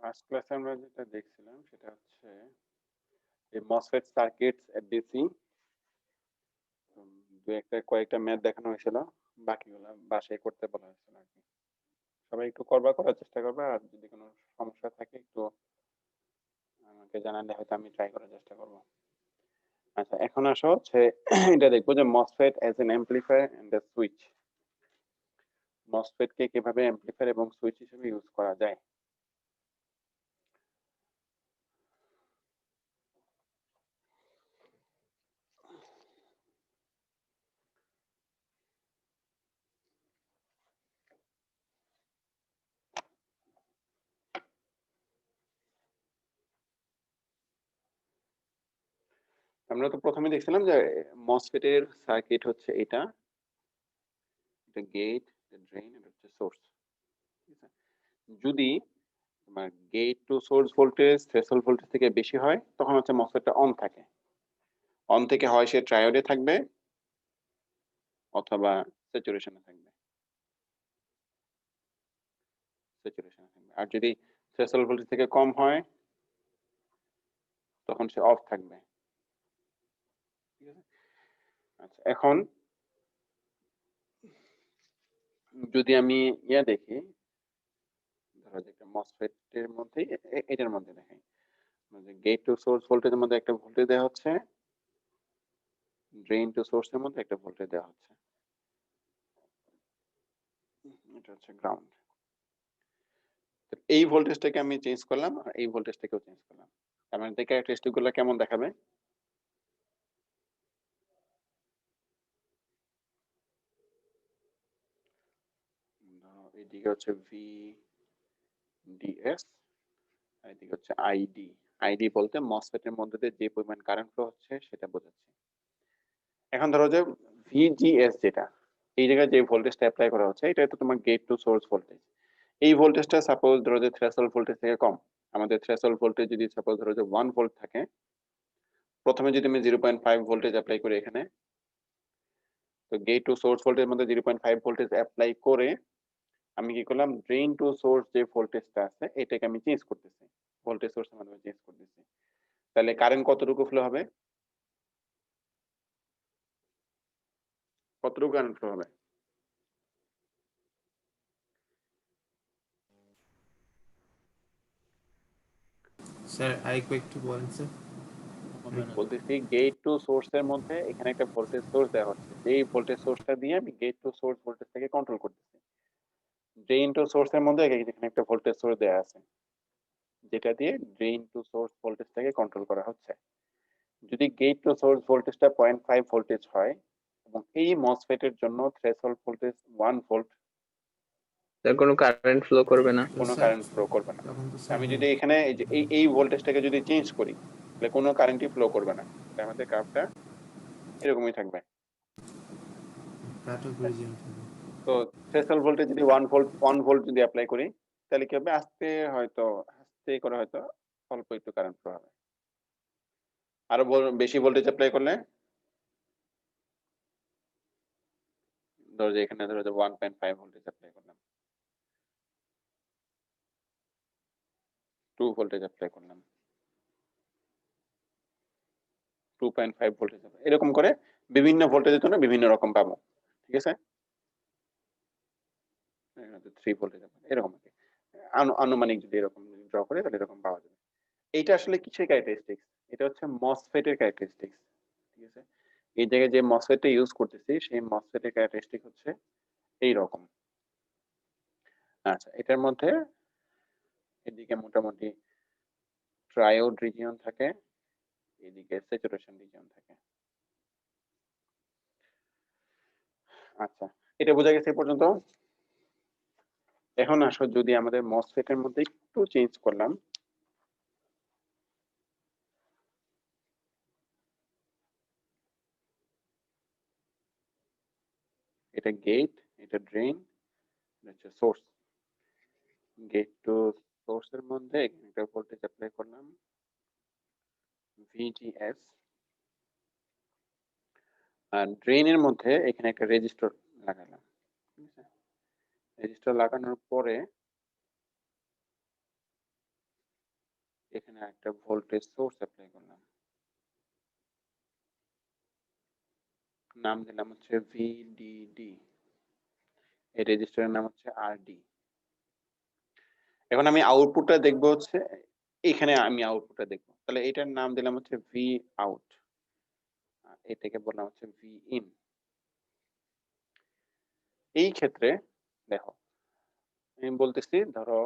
First ক্লাসে আমরা যেটা দেখছিলাম সেটা হচ্ছে এই মসফেট সার্কিটস এট ডিসি কয়েকটা ম্যাথ দেখানো হয়েছিল, বাকিগুলো বাসায় করতে বলা হয়েছিল আর কি। সবাই একটু করার চেষ্টা করবে, আর যদি কোনো সমস্যা থাকে একটু আমাকে জানালে হয়তো আমি ট্রাই করার চেষ্টা করব। আচ্ছা, এখন আসো হচ্ছে এটা দেখবো যে MOSFET as an amplifier and a switch. MOSFET কে কিভাবে অ্যাম্পলিফায়ার এবং সুইচ হিসেবে ইউজ করা যায়। আমরা তো প্রথমে দেখছিলাম যে মসফেট এর সার্কিট হচ্ছে এটা গেট, ড্রেন, এটা হচ্ছে সোর্স। ঠিক আছে, যদি তোমার gate to source voltage threshold voltage থেকে বেশি হয় তখন হচ্ছে মসফেটটা অন থাকে। অন থেকে হয় সে ট্রায়োডে থাকবে অথবা স্যাচুরেশনে থাকবে। আর যদি থ্রেশহোল্ড ভোল্টেজ থেকে কম হয় তখন সে অফ থাকবে। ঠিক আছে, আচ্ছা এখন যদি আমি দেখি, ধরো যে একটা মসফেট এর মধ্যে এটার মধ্যে দেখাই, গেট টু সোর্স ভোল্টেজের মধ্যে একটা ভোল্টেজ দেওয়া হচ্ছে, ড্রেন টু সোর্সের মধ্যে একটা ভোল্টেজ দেওয়া হচ্ছে, এটা হচ্ছে গ্রাউন্ড। এই ভোল্টেজটাকে আমি চেঞ্জ করলাম আর এই ভোল্টেজটাকেও চেঞ্জ করলাম, তার মানে ক্যারেক্টারিস্টিক গুলো কেমন দেখাবে। এদিকে হচ্ছে ভি ডিএস, আর এদিকে হচ্ছে আইডি। আইডি বলতে মসফেট এর মধ্যে দিয়ে যে পরিমাণ কারেন্ট ফ্লো হচ্ছে সেটা বোঝাচ্ছে। এখন ধরো যে ভিজিএস যেটা, এই জায়গায় যে ভোল্টেজটা অ্যাপ্লাই করা হচ্ছে এটা তো তোমার গেট টু সোর্স ভোল্টেজ। এই ভোল্টেজটা সাপোজ ধরো যে থ্রেশহোল্ড ভোল্টেজ থেকে কম। আমাদের থ্রেশহোল্ড ভোল্টেজ যদি সাপোজ ধরো যে 1 ভোল্ট থাকে, প্রথমে যদি আমি 0.5 ভোল্টেজ অ্যাপ্লাই করি এখানে, তো গেট টু সোর্স ভোল্টেজের মধ্যে 0.5 ভোল্টেজ অ্যাপ্লাই করে আমি কি করলাম, ড্রেন টু সোর্স যে ভোল্টেজটা আছে এটাকে আমি চেঞ্জ করতেছি, ভোল্টেজ সোর্সের মাধ্যমে চেঞ্জ করতেছি। তাহলে কারেন্ট কতটুকু ফ্লো হবে, কতটুকু কারেন্ট ফ্লো হবে? স্যার আরেকবার একটু বলেন স্যার। আমি বলতেছি গেট টু সোর্সের মধ্যে এখানে একটা ভোল্টেজ সোর্স দেওয়া হচ্ছে, যেই ভোল্টেজ সোর্সটা দিয়ে আমি গেট টু সোর্স ভোল্টেজ থেকে কন্ট্রোল করতেছি। ড্রেন টু সোর্সের মধ্যে এখানে একটা ভোল্টেজ সোর্স দেওয়া আছে, যেটা দিয়ে ড্রেন টু সোর্স ভোল্টেজটাকে কন্ট্রোল করা হচ্ছে। যদি গেট টু সোর্স ভোল্টেজটা 0.5 ভোল্টেজ হয় এবং এই মসফেট এর জন্য থ্রেশহোল্ড ভোল্টেজ 1 ভোল্ট, তার কোনো কারেন্ট ফ্লো করবে না। কোনো স্যার কারেন্ট ফ্লো করবে না। তখন তো স্যার আমি যদি এখানে এই ভোল্টেজটাকে যদি চেঞ্জ করি তাহলে কোনো কারেন্টই ফ্লো করবে না, তাহলে আমাদের গ্রাফটা এরকমই থাকবে। কাট অফ রিজিয়ন তো থ্রেশহোল্ড ভোল্টেজ যদি 1 ভোল্ট যদি অ্যাপ্লাই করি তাহলে কি হবে, আস্তে করে হয়তো অল্প একটু কারেন্ট ফ্লো হবে। আরো বেশি ভোল্টেজ অ্যাপ্লাই করলে, ধরো যে এখানে ধরো যে 1.5 ভোল্টেজ অ্যাপ্লাই করলাম, 2 ভোল্টেজ অ্যাপ্লাই করলাম, 2.5 ভোল্টেজ, এরকম করে বিভিন্ন ভোল্টেজের জন্য বিভিন্ন রকম পাবো। ঠিক আছে, 3 ভোল্টেজ এরকম আর কি। আনুমানিক যদি এরকম ড্র করে তাহলে এরকম পাওয়া যাবে। এইটা আসলে কিসের ক্যারেক্টারিস্টিক্স, এটা হচ্ছে মসফেট এর ক্যারেক্টারিস্টিক্স। ঠিক আছে, এই জায়গায় যে মসফেটটা ইউজ করতেছি সেই মসফেট এর ক্যারেক্টারিস্টিক হচ্ছে এই রকম। আচ্ছা, এটার মধ্যে এদিকে মোটামুটি ট্রায়োড রিজিয়ন থাকে, এদিকে স্যাচুরেশন রিজিয়ন থাকে। আচ্ছা, এটা বোঝা গেছে এ পর্যন্ত। এখন আসো যদি আমাদের মসফেট এর মধ্যে একটু চেঞ্জ করলাম, এটা গেট, এটা ড্রেন, এটা হচ্ছে সোর্স। গেট টু সোর্সের মধ্যে এখানে একটা ভোল্টেজ অ্যাপ্লাই করলাম ভিজিএস, আর ড্রেনের মধ্যে এখানে একটা রেজিস্টর লাগালাম। ঠিক আছে, রেজিস্টর লাগানোর পরে এখানে একটা ভোল্টেজ সোর্স অ্যাপ্লাই করলাম, নাম দিলাম হচ্ছে ভিডিডি, এই রেজিস্টারের নাম হচ্ছে আরডি। এখন আমি আউটপুটটা দেখবো হচ্ছে এখানে, আমি আউটপুটটা দেখবো, তাহলে এটার নাম দিলাম হচ্ছে ভি আউট, এটাকে বললাম হচ্ছে ভি ইন। এই ক্ষেত্রে দেখো আমি বলতেছি, ধরো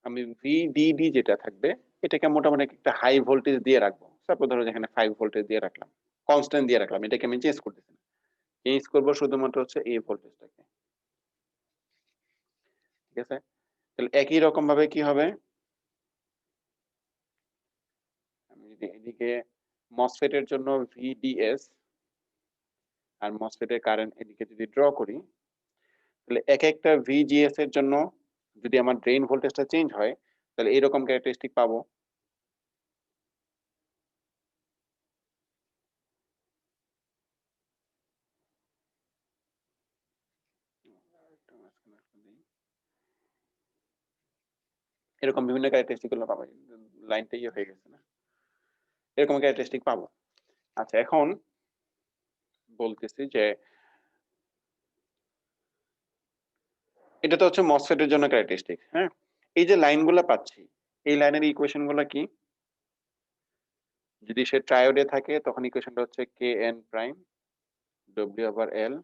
আমি ভিডিডি যেটা থাকবে এটাকে মোটামুটি একটা হাই ভোল্টেজ দিয়ে রাখবো। সাপোজ ধরো যেখানে 5 ভোল্টেজ দিয়ে রাখলাম, কনস্ট্যান্ট দিয়ে রাখলাম, এটাকে আমি চেঞ্জ করতেছি না, চেঞ্জ করবো শুধুমাত্র হচ্ছে এই ভোল্টেজটাকে। ঠিক আছে, তাহলে একই রকম ভাবে কি হবে, আমি যদি এদিকে মসফেট এর জন্য ভিডিএস আর মসফেট এর কারেন্ট এদিকে যদি ড্র করি, তাহলে এক একটা ভিজিএস এর জন্য যদি আমার ড্রেন ভোল্টেজটা চেঞ্জ হয়, তাহলে এরকম ক্যারেক্টারিস্টিক পাবো। এরকম বিভিন্ন ক্যারেক্টারিস্টিক গুলো পাবো, লাইনটা ইয়ে হয়ে গেছে না, এরকম ক্যারেক্টারিস্টিক পাবো। আচ্ছা, এখন বলতেছি যে এটা তো হচ্ছে মসফেট এর জন্য ক্যারেক্টারিস্টিক। হ্যাঁ, এই যে লাইনগুলো পাচ্ছি, এই লাইনের ইকুয়েশন গুলো কি, যদি সে ট্রায়োডে থাকে তখন ইকুয়েশনটা হচ্ছে K N prime W over L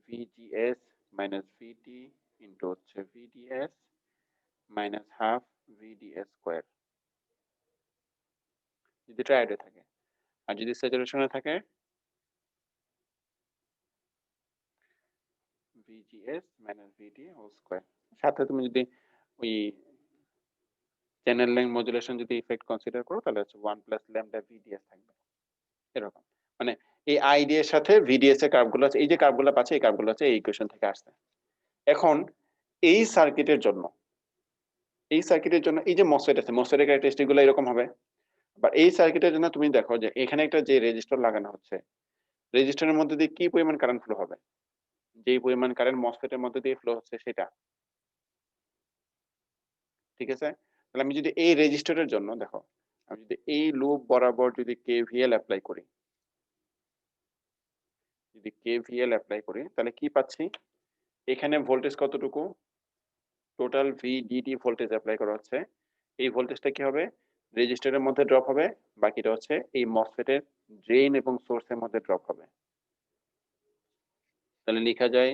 VGS minus VT into হচ্ছে VDS minus half VDS square, যদি ট্রায়োডে থাকে। আর যদি স্যাচুরেশনে থাকে VGS minus VT whole square. সাথে তুমি যদি ওই চ্যানেল লেংথ মডুলেশন যদি ইফেক্ট কনসিডার করো, তাহলে হচ্ছে 1 প্লাস ল্যামডা ভিডিএস থাকবে। এরকম মানে এই আইডি এর সাথে ভিডিএস এর কার্ভগুলো আছে, এই যে কার্ভগুলো পাচ্ছে এই কার্ভগুলো হচ্ছে এই ইকুয়েশন থেকে আসছে। এখন এই সার্কিটের জন্য, এই সার্কিটের জন্য এই যে মসফেট আছে, মসফেটের ক্যারেক্টারিস্টিক গুলো এরকম হবে। বা এই সার্কিটের জন্য তুমি দেখো যে এখানে একটা যে রেজিস্টর লাগানো হচ্ছে, রেজিস্টরের মধ্যে দিয়ে কি পরিমাণ কারেন্ট ফ্লো হবে, যেই পরিমাণ কারেন্ট মসফেটের মধ্যে দিয়ে ফ্লো হচ্ছে সেটা। ঠিক আছে, তাহলে আমি যদি এই রেজিস্টরের জন্য দেখো, আমি যদি এই লুপ বরাবর যদি কেভিএল অ্যাপ্লাই করি, যদি কেভিএল অ্যাপ্লাই করি তাহলে কি পাচ্ছি, এখানে ভোল্টেজ কতটুকু, টোটাল ভিডিডি ভোল্টেজ অ্যাপ্লাই করা হচ্ছে, এই ভোল্টেজটা কি হবে, রেজিস্টরের মধ্যে ড্রপ হবে, বাকিটা হচ্ছে এই মসফেটের ড্রেন এবং সোর্সের মধ্যে ড্রপ হবে। তাহলে লেখা যায়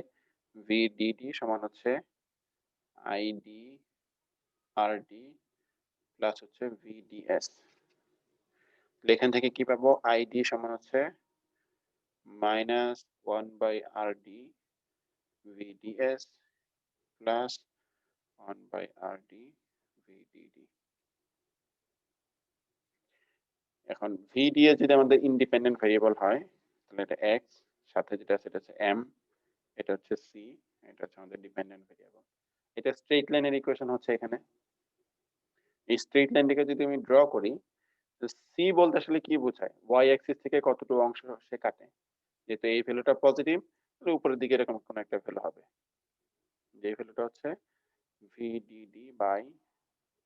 ভিডিডি সমান হচ্ছে আইডি আরডি প্লাস হচ্ছে ভিডিএস। এখান থেকে কি পাবো, আইডি সমান হচ্ছে minus 1/RD VDS plus 1/RD VDD. এখন ভিডিএস যদি আমাদের ইন্ডিপেন্ডেন্ট ভেরিয়েবল হয় তাহলে এটা এক্স, সাথে যেটা আছে এটা হচ্ছে এম, এটা হচ্ছে সি, এটা হচ্ছে আমাদের ডিপেন্ডেন্ট ভেরিয়েবল। এটা স্ট্রেট লাইনের ইকুয়েশন হচ্ছে এখানে। এই স্ট্রেট লাইনটাকে যদি আমি ড্র করি, তো সি বলতে আসলে কি বোঝায়, ওয়াই অ্যাক্সিস থেকে কতটুকু অংশ সে কাটে, যেহেতু এই ভ্যালুটা পজিটিভ তাহলে উপরের দিকে এরকম কোন একটা ভ্যালু হবে, যে ভ্যালুটা হচ্ছে ভিডিডি বাই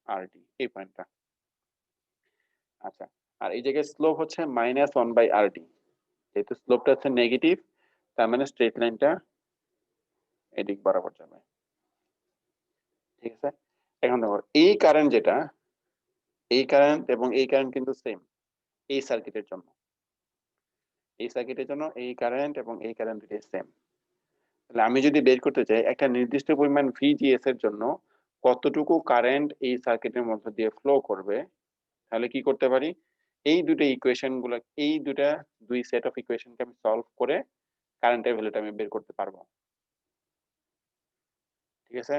আরডি, এই পয়েন্টটা। আচ্ছা, আর এই জায়গায় স্লোপ হচ্ছে মাইনাস 1/RD, যেহেতু স্লোপটা হচ্ছে নেগেটিভ তার মানে স্ট্রেট লাইনটা এদিক বরাবর যাবে। ঠিক আছে, এখন দেখো এই কারেন্ট যেটা, এই কারেন্ট এবং এই কারেন্ট কিন্তু সেম এই সার্কিটের জন্য, এই সার্কিটের জন্য এই কারেন্ট এবং এই কারেন্ট দুটোই সেম। তাহলে আমি যদি বের করতে চাই একটা নির্দিষ্ট পরিমাণ ভিজিএস এর জন্য কতটুকু কারেন্ট এই সার্কিটের মধ্য দিয়ে ফ্লো করবে, তাহলে কি করতে পারি, এই দুটো ইকুয়েশন গুলো, এই দুই সেট অফ ইকুয়েশনকে আমি সলভ করে কারেন্টের ভ্যালুটা আমি বের করতে পারবো। ঠিক আছে,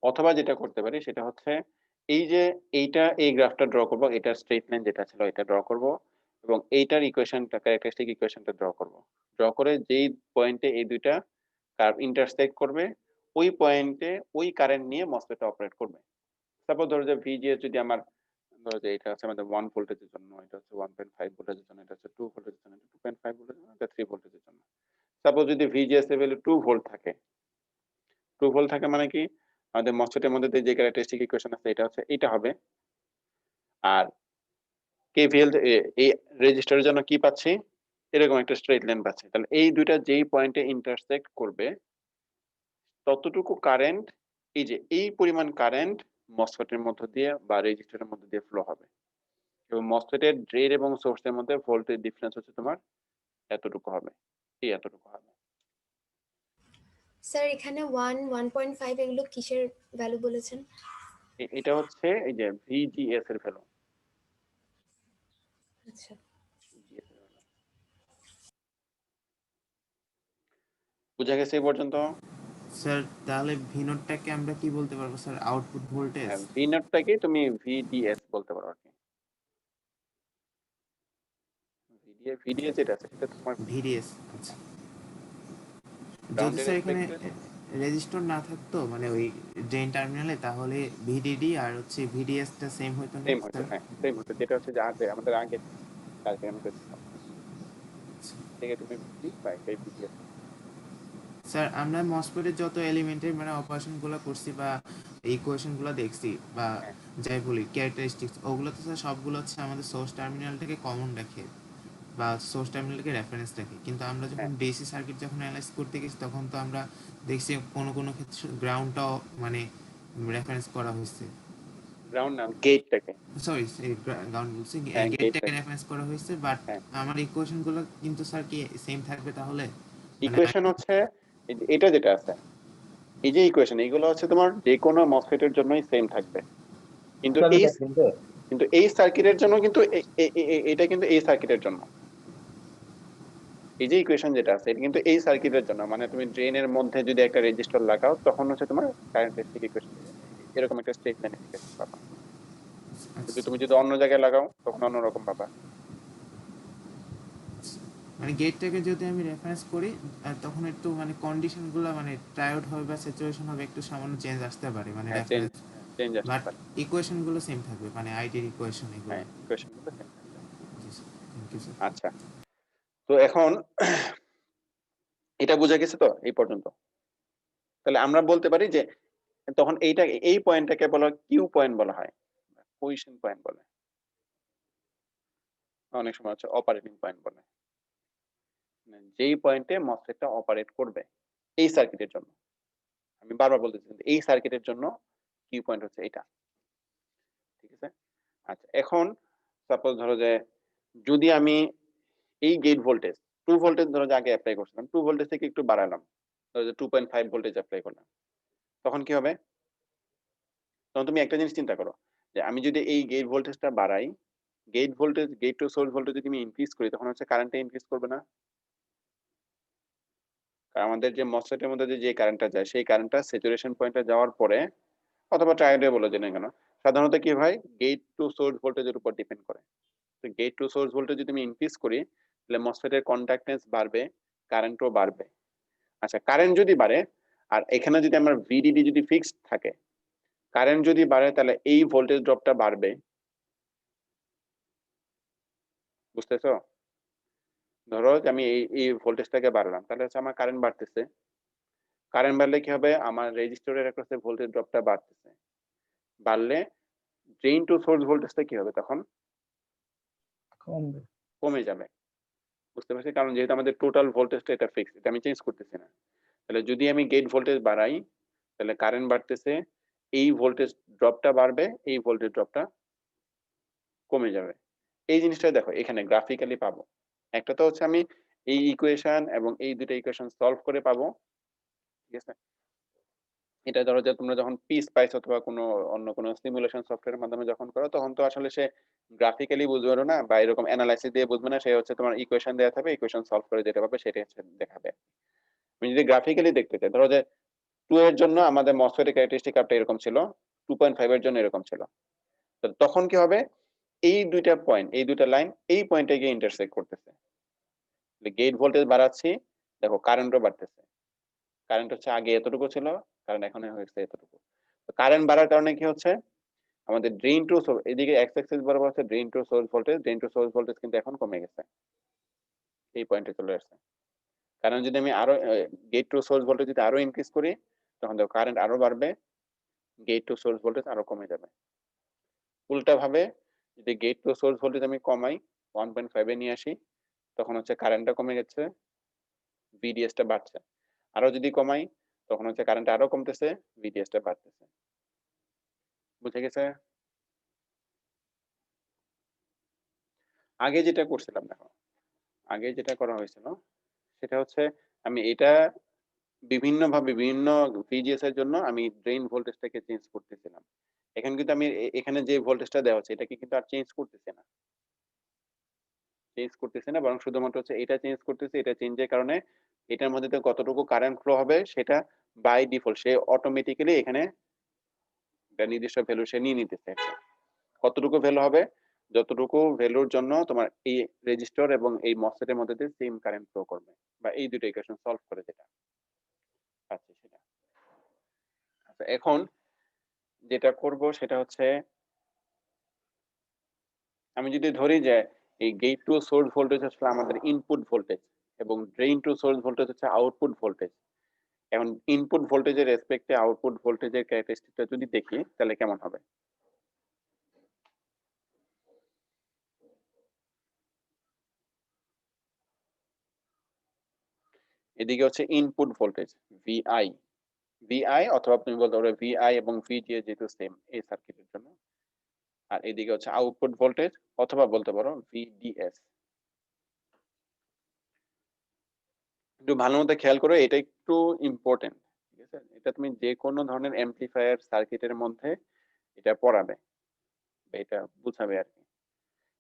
অথবা যেটা করতে পারি সেটা হচ্ছে এই যে এইটা, এই গ্রাফটা ড্র করব, এটা স্ট্রেট লাইন যেটা ছিল এটা ড্র করব, এবং এইটার ইকুয়েশনটা ক্যারেক্টারিস্টিক ইকুয়েশনটা ড্র করব। ড্র করে যেই পয়েন্টে এই দুইটা কার্ভ ইন্টারসেক্ট করবে ওই পয়েন্টে ওই কারেন্ট নিয়ে মসফেটটা অপারেট করবে। সাপোজ ধরো যে ভিজিএস যদি আমার, ধরো যে এটা হচ্ছে আমাদের 1 ভোল্টেজের জন্য, এটা হচ্ছে 1.5 ভোল্টেজের জন্য, এটা হচ্ছে 2 ভোল্টেজের জন্য, এটা 2.5 ভোল্টেজের জন্য, এটা 3 ভোল্টেজের জন্য। সাপোজ যদি ভিজিএস এর ভ্যালু 2 ভোল্ট থাকে, 2 ভোল্ট থাকে মানে কি, আমাদের মসফেটের মধ্যে দিয়ে যে ক্যারেক্টারিস্টিক ইকুয়েশন আছে এটা হচ্ছে এটা হবে। আর কেভিএল এই রেজিস্টারের জন্য কি পাচ্ছি, এরকম একটা স্ট্রেট লাইন পাচ্ছি। তাহলে এই দুইটা যেই পয়েন্টে ইন্টারসেক্ট করবে ততটুকু কারেন্ট, এই যে এই পরিমাণ কারেন্ট মসফেটের মধ্য দিয়ে বা রেজিস্টারের মধ্য দিয়ে ফ্লো হবে। এবং মসফেটের ড্রেন এবং সোর্সের মধ্যে ভোল্টেজ ডিফারেন্স হচ্ছে তোমার এতটুকু হবে, এই এতটুকু হবে। স্যার এখানে 1 1.5 এগুলো কিসের ভ্যালু বলেছেন? এটা হচ্ছে এই যে ভিজিএস এর ভ্যালু। আচ্ছা, বুঝা গেছে এই পর্যন্ত? স্যার তাহলে ভিনোটটাকে আমরা কি বলতে পারবো স্যার? Output voltage. হ্যাঁ, ভি নটটাকে তুমি ভিডিএস বলতে পারো আর কি। ভিডিএস যেটা আছে সেটা তোমার ভিডিএস। আচ্ছা, যদি গ্রাউন্ডের স্যার এখানে রেসপেক্টে রেজিস্টর না থাকতো মানে ওই ড্রেন টার্মিনালে, তাহলে ভিডিডি আর হচ্ছে ভিডিএসটা সেম হতো না সেম হতো। স্যার? হ্যাঁ, সেম হতো। যেটা হচ্ছে যে আগে আমাদের আগে কালকে আমি করেছিলাম থেকে তুমি ভিডি বা এটাই ভিডিএস। স্যার আমরা মসফেটের যত এলিমেন্টের মানে অপারেশনগুলো করছি বা ইকুয়েশনগুলো দেখছি বা হ্যাঁ যাই বলি ক্যারেক্টারিস্টিক্স, ওগুলো তো স্যার সবগুলো হচ্ছে আমাদের সোর্স টার্মিনালটাকে কমন রাখে বা সোর্স টার্মিনালকে রেফারেন্স রাখে। কিন্তু আমরা যখন হ্যাঁ, ডিসি সার্কিট যখন অ্যানালাইজ করতে গেছি তখন তো আমরা দেখছি কোনো কোনো ক্ষেত্রে গ্রাউন্ডটাও মানে রেফারেন্স করা হয়েছে। গ্রাউন্ড না, গেটটাকে। সরি, গ্রাউন্ড বলছি, হ্যাঁ, গেটটাকে গেটটাকে। রেফারেন্স করা হয়েছে, বাট হ্যাঁ, আমার ইকুয়েশনগুলো কিন্তু স্যার কি সেম থাকবে তাহলে? মানে ইকুয়েশন হচ্ছে এটা যেটা আছে, এই যে ইকুয়েশন এগুলো হচ্ছে তোমার যে কোনো মসফেটের জন্যই সেম থাকবে। কিন্তু এই সার্কিটের জন্য কিন্তু এটা কিন্তু এই সার্কিটের জন্য, এই যে ইকুয়েশন যেটা আছে এটা কিন্তু এই সার্কিটের জন্য। মানে তুমি ড্রেনের মধ্যে যদি একটা রেজিস্টার লাগাও তখন হচ্ছে তোমার ক্যারেক্টারিস্টিক ইকুয়েশন এরকম একটা স্টেট লাইন ইকুয়েশন পাবা। কিন্তু তুমি যদি অন্য জায়গায় লাগাও তখন অন্যরকম পাবা। মানে গেটটাকে যদি আমি রেফারেন্স করি তখন একটু মানে কন্ডিশনগুলো মানে ট্রায়োড হবে বা স্যাচুরেশন হবে, একটু সামান্য চেঞ্জ আসতে পারে মানে হ্যাঁ, চেঞ্জ রেফারেন্স, চেঞ্জ আসতে বাট পারে। ইকুয়েশনগুলো সেম থাকবে মানে আইডির ইকুয়েশন এগুলো। হ্যাঁ, ইকুয়েশন গুলো সেম থাকবে। জি স্যার, থ্যাংক ইউ স্যার। আচ্ছা, তো এখন এটা বোঝা গেছে তো এই পর্যন্ত? তাহলে আমরা বলতে পারি যে তখন এইটা এই পয়েন্টটাকে বলা হয় কিউ পয়েন্ট বলা হয়, পজিশন পয়েন্ট বলে, অনেক সময় হচ্ছে অপারেটিং পয়েন্ট বলে। মানে যেই পয়েন্টে মসফেটটা অপারেট করবে এই সার্কিটের জন্য, আমি বারবার বলতেছি কিন্তু এই সার্কিটের জন্য কিউ পয়েন্ট হচ্ছে এটা। ঠিক আছে? আচ্ছা, এখন সাপোজ ধরো যে যদি আমি এই গেট ভোল্টেজ 2 ভোল্টেজ ধরো যে আগে অ্যাপ্লাই করছিলাম, 2 ভোল্টেজ থেকে একটু বাড়ালাম, ধরো যে 2.5 ভোল্টেজ অ্যাপ্লাই করলাম, তখন কি হবে? তখন তুমি একটা জিনিস চিন্তা করো যে আমি যদি এই গেট ভোল্টেজটা বাড়াই, গেট টু সোর্স ভোল্টেজ যদি আমি ইনক্রিজ করি তখন হচ্ছে কারেন্টটা ইনক্রিজ করবে না? কারণ আমাদের যে মসফেটের মধ্যে যে কারেন্টটা যায় সেই কারেন্টটা স্যাচুরেশন পয়েন্টে যাওয়ার পরে অথবা ট্রায়োডে বলে যে না কেন, সাধারণত কি হয় গেট টু সোর্স ভোল্টেজের উপর ডিপেন্ড করে। তো গেট টু সোর্স ভোল্টেজ যদি আমি ইনক্রিজ করি তাহলে মসফেটের কন্ডাক্টেন্স বাড়বে, কারেন্টও বাড়বে। আচ্ছা, কারেন্ট যদি বাড়ে আর এখানে যদি আমার ভিডিডি যদি ফিক্সড থাকে, কারেন্ট যদি বাড়ে তাহলে এই ভোল্টেজ ড্রপটা বাড়বে। বুঝতেছো? ধরো যে আমি এই ভোল্টেজটাকে বাড়ালাম তাহলে হচ্ছে আমার কারেন্ট বাড়তেছে। কারেন্ট বাড়লে কি হবে? আমার রেজিস্টরের অ্যাক্রসে ভোল্টেজ ড্রপটা বাড়তেছে। বাড়লে ড্রেন টু সোর্স ভোল্টেজটা কি হবে তখন? কমবে। কমে যাবে। বুঝতে পারছি? কারণ যেহেতু আমাদের টোটাল ভোল্টেজটা এটা ফিক্সড, এটা আমি চেঞ্জ করতেছি না। তাহলে যদি আমি গেট ভোল্টেজ বাড়াই তাহলে কারেন্ট বাড়তেছে, এই ভোল্টেজ ড্রপটা বাড়বে, এই ভোল্টেজ ড্রপটা কমে যাবে। এই জিনিসটা দেখো এখানে গ্রাফিক্যালি পাবো। একটা তো হচ্ছে আমি এই ইকুয়েশন এবং এই দুটো ইকুয়েশন সলভ করে পাবো। ঠিক আছে? এটা ধরো যে তোমরা যখন স্পাইস অথবা কোনো অন্য কোনো সিমুলেশন সফটওয়্যারের মাধ্যমে যখন করো তখন তো আসলে সে গ্রাফিক্যালি বুঝবে না বা এরকম অ্যানালাইসিস দিয়ে বুঝবে না, সে হচ্ছে তোমার ইকুয়েশন দেওয়া থাকবে, ইকুয়েশন সলভ করে যেটা পাবে সেটাই হচ্ছে দেখাবে। তুমি যদি গ্রাফিক্যালি দেখতে চাই, ধরো যে 2 এর জন্য আমাদের মসফেটের ক্যারেক্টারিস্টিক কার্ভটা এরকম ছিল, 2.5 এর জন্য এরকম ছিল। তো তখন কি হবে? এই দুইটা পয়েন্ট, এই দুইটা লাইন এই পয়েন্টে গিয়ে ইন্টারসেক্ট করতেছে। গেট ভোল্টেজ বাড়াচ্ছি, দেখো কারেন্টও বাড়তেছে। কারেন্ট হচ্ছে আগে এতটুকু ছিল, কারেন্ট এখন হয়েছে এতটুকু। তো কারেন্ট বাড়ার কারণে কি হচ্ছে? আমাদের ড্রেন টু সোর্স, এদিকে এক্স অ্যাক্সিস বরাবর হচ্ছে drain two source voltage, drain two source voltage কিন্তু এখন কমে গেছে, এই পয়েন্টে চলে আসছে। কারণ যদি আমি আরো গেট টু সোর্স ভোল্টেজ যদি আরো ইনক্রিজ করি তখন দেখো কারেন্ট আরো বাড়বে, গেট টু সোর্স ভোল্টেজ আরো কমে যাবে। উল্টা ভাবে যদি গেট টু সোর্স ভোল্টেজ আমি কমাই 1.5 এ নিয়ে আসি, তখন হচ্ছে কারেন্টটা কমে যাচ্ছে, VDS টা বাড়ছে। আরো যদি কমাই তখন হচ্ছে কারেন্ট আরো কমতেছে, VDS টা বাড়তেছে। বুঝে গেছে? আগে যেটা করছিলাম দেখো, আগে যেটা করা হয়েছিল সেটা হচ্ছে আমি এটা বিভিন্নভাবে বিভিন্ন VGS এর জন্য আমি ড্রেন ভোল্টেজটাকে চেঞ্জ করতেছিলাম। এখন কিন্তু আমি এখানে যে ভোল্টেজটা দেওয়া হচ্ছে এটাকে কিন্তু আর চেঞ্জ করতেছি না। চেঞ্জ করতেছি না, বরং শুধুমাত্র হচ্ছে এটা চেঞ্জ করতেছি। এটা চেঞ্জের কারণে এটার মধ্যে দিয়ে কতটুকু কারেন্ট ফ্লো হবে সেটা বাই ডিফল্ট সে অটোমেটিক্যালি এখানে একটা নির্দিষ্ট ভ্যালু সে নিয়ে নিতেছে। কতটুকু ভ্যালু হবে? যতটুকু ভ্যালুর জন্য তোমার এই রেজিস্টর এবং এই মসফেট এর মধ্যে দিয়ে সেম কারেন্ট ফ্লো করবে, বা এই দুটো ইকুয়েশন সলভ করে যেটা পাচ্ছি সেটা। আচ্ছা, এখন যেটা করব সেটা হচ্ছে আমি যদি ধরি যে এই গেট টু সোর্স ভোল্টেজ হচ্ছে আমাদের ইনপুট ভোল্টেজ এবং ড্রেইন টু সোর্স ভোল্টেজ হচ্ছে আউটপুট ভোল্টেজ। এখন ইনপুট ভোল্টেজের রেসপেক্টে আউটপুট ভোল্টেজের ক্যারেক্টারিস্টিকটা যদি দেখি তাহলে কেমন হবে? এদিকে হচ্ছে ইনপুট ভোল্টেজ ভিআই, ভিআই অথবা তুমি বলতে পারো ভিআই এবং ভিজিএস যেহেতু সেম এই সার্কিটের জন্য। আর এদিকে হচ্ছে আউটপুট ভোল্টেজ অথবা বলতে পারো ভিডিএস। একটু ভালো মতো খেয়াল করো, এটা একটু ইম্পর্টেন্ট, ঠিক আছে? এটা তুমি যে কোনো ধরনের অ্যামপ্লিফায়ার সার্কিটের মধ্যে এটা পড়াবে, এটা বুঝাবে আর কি।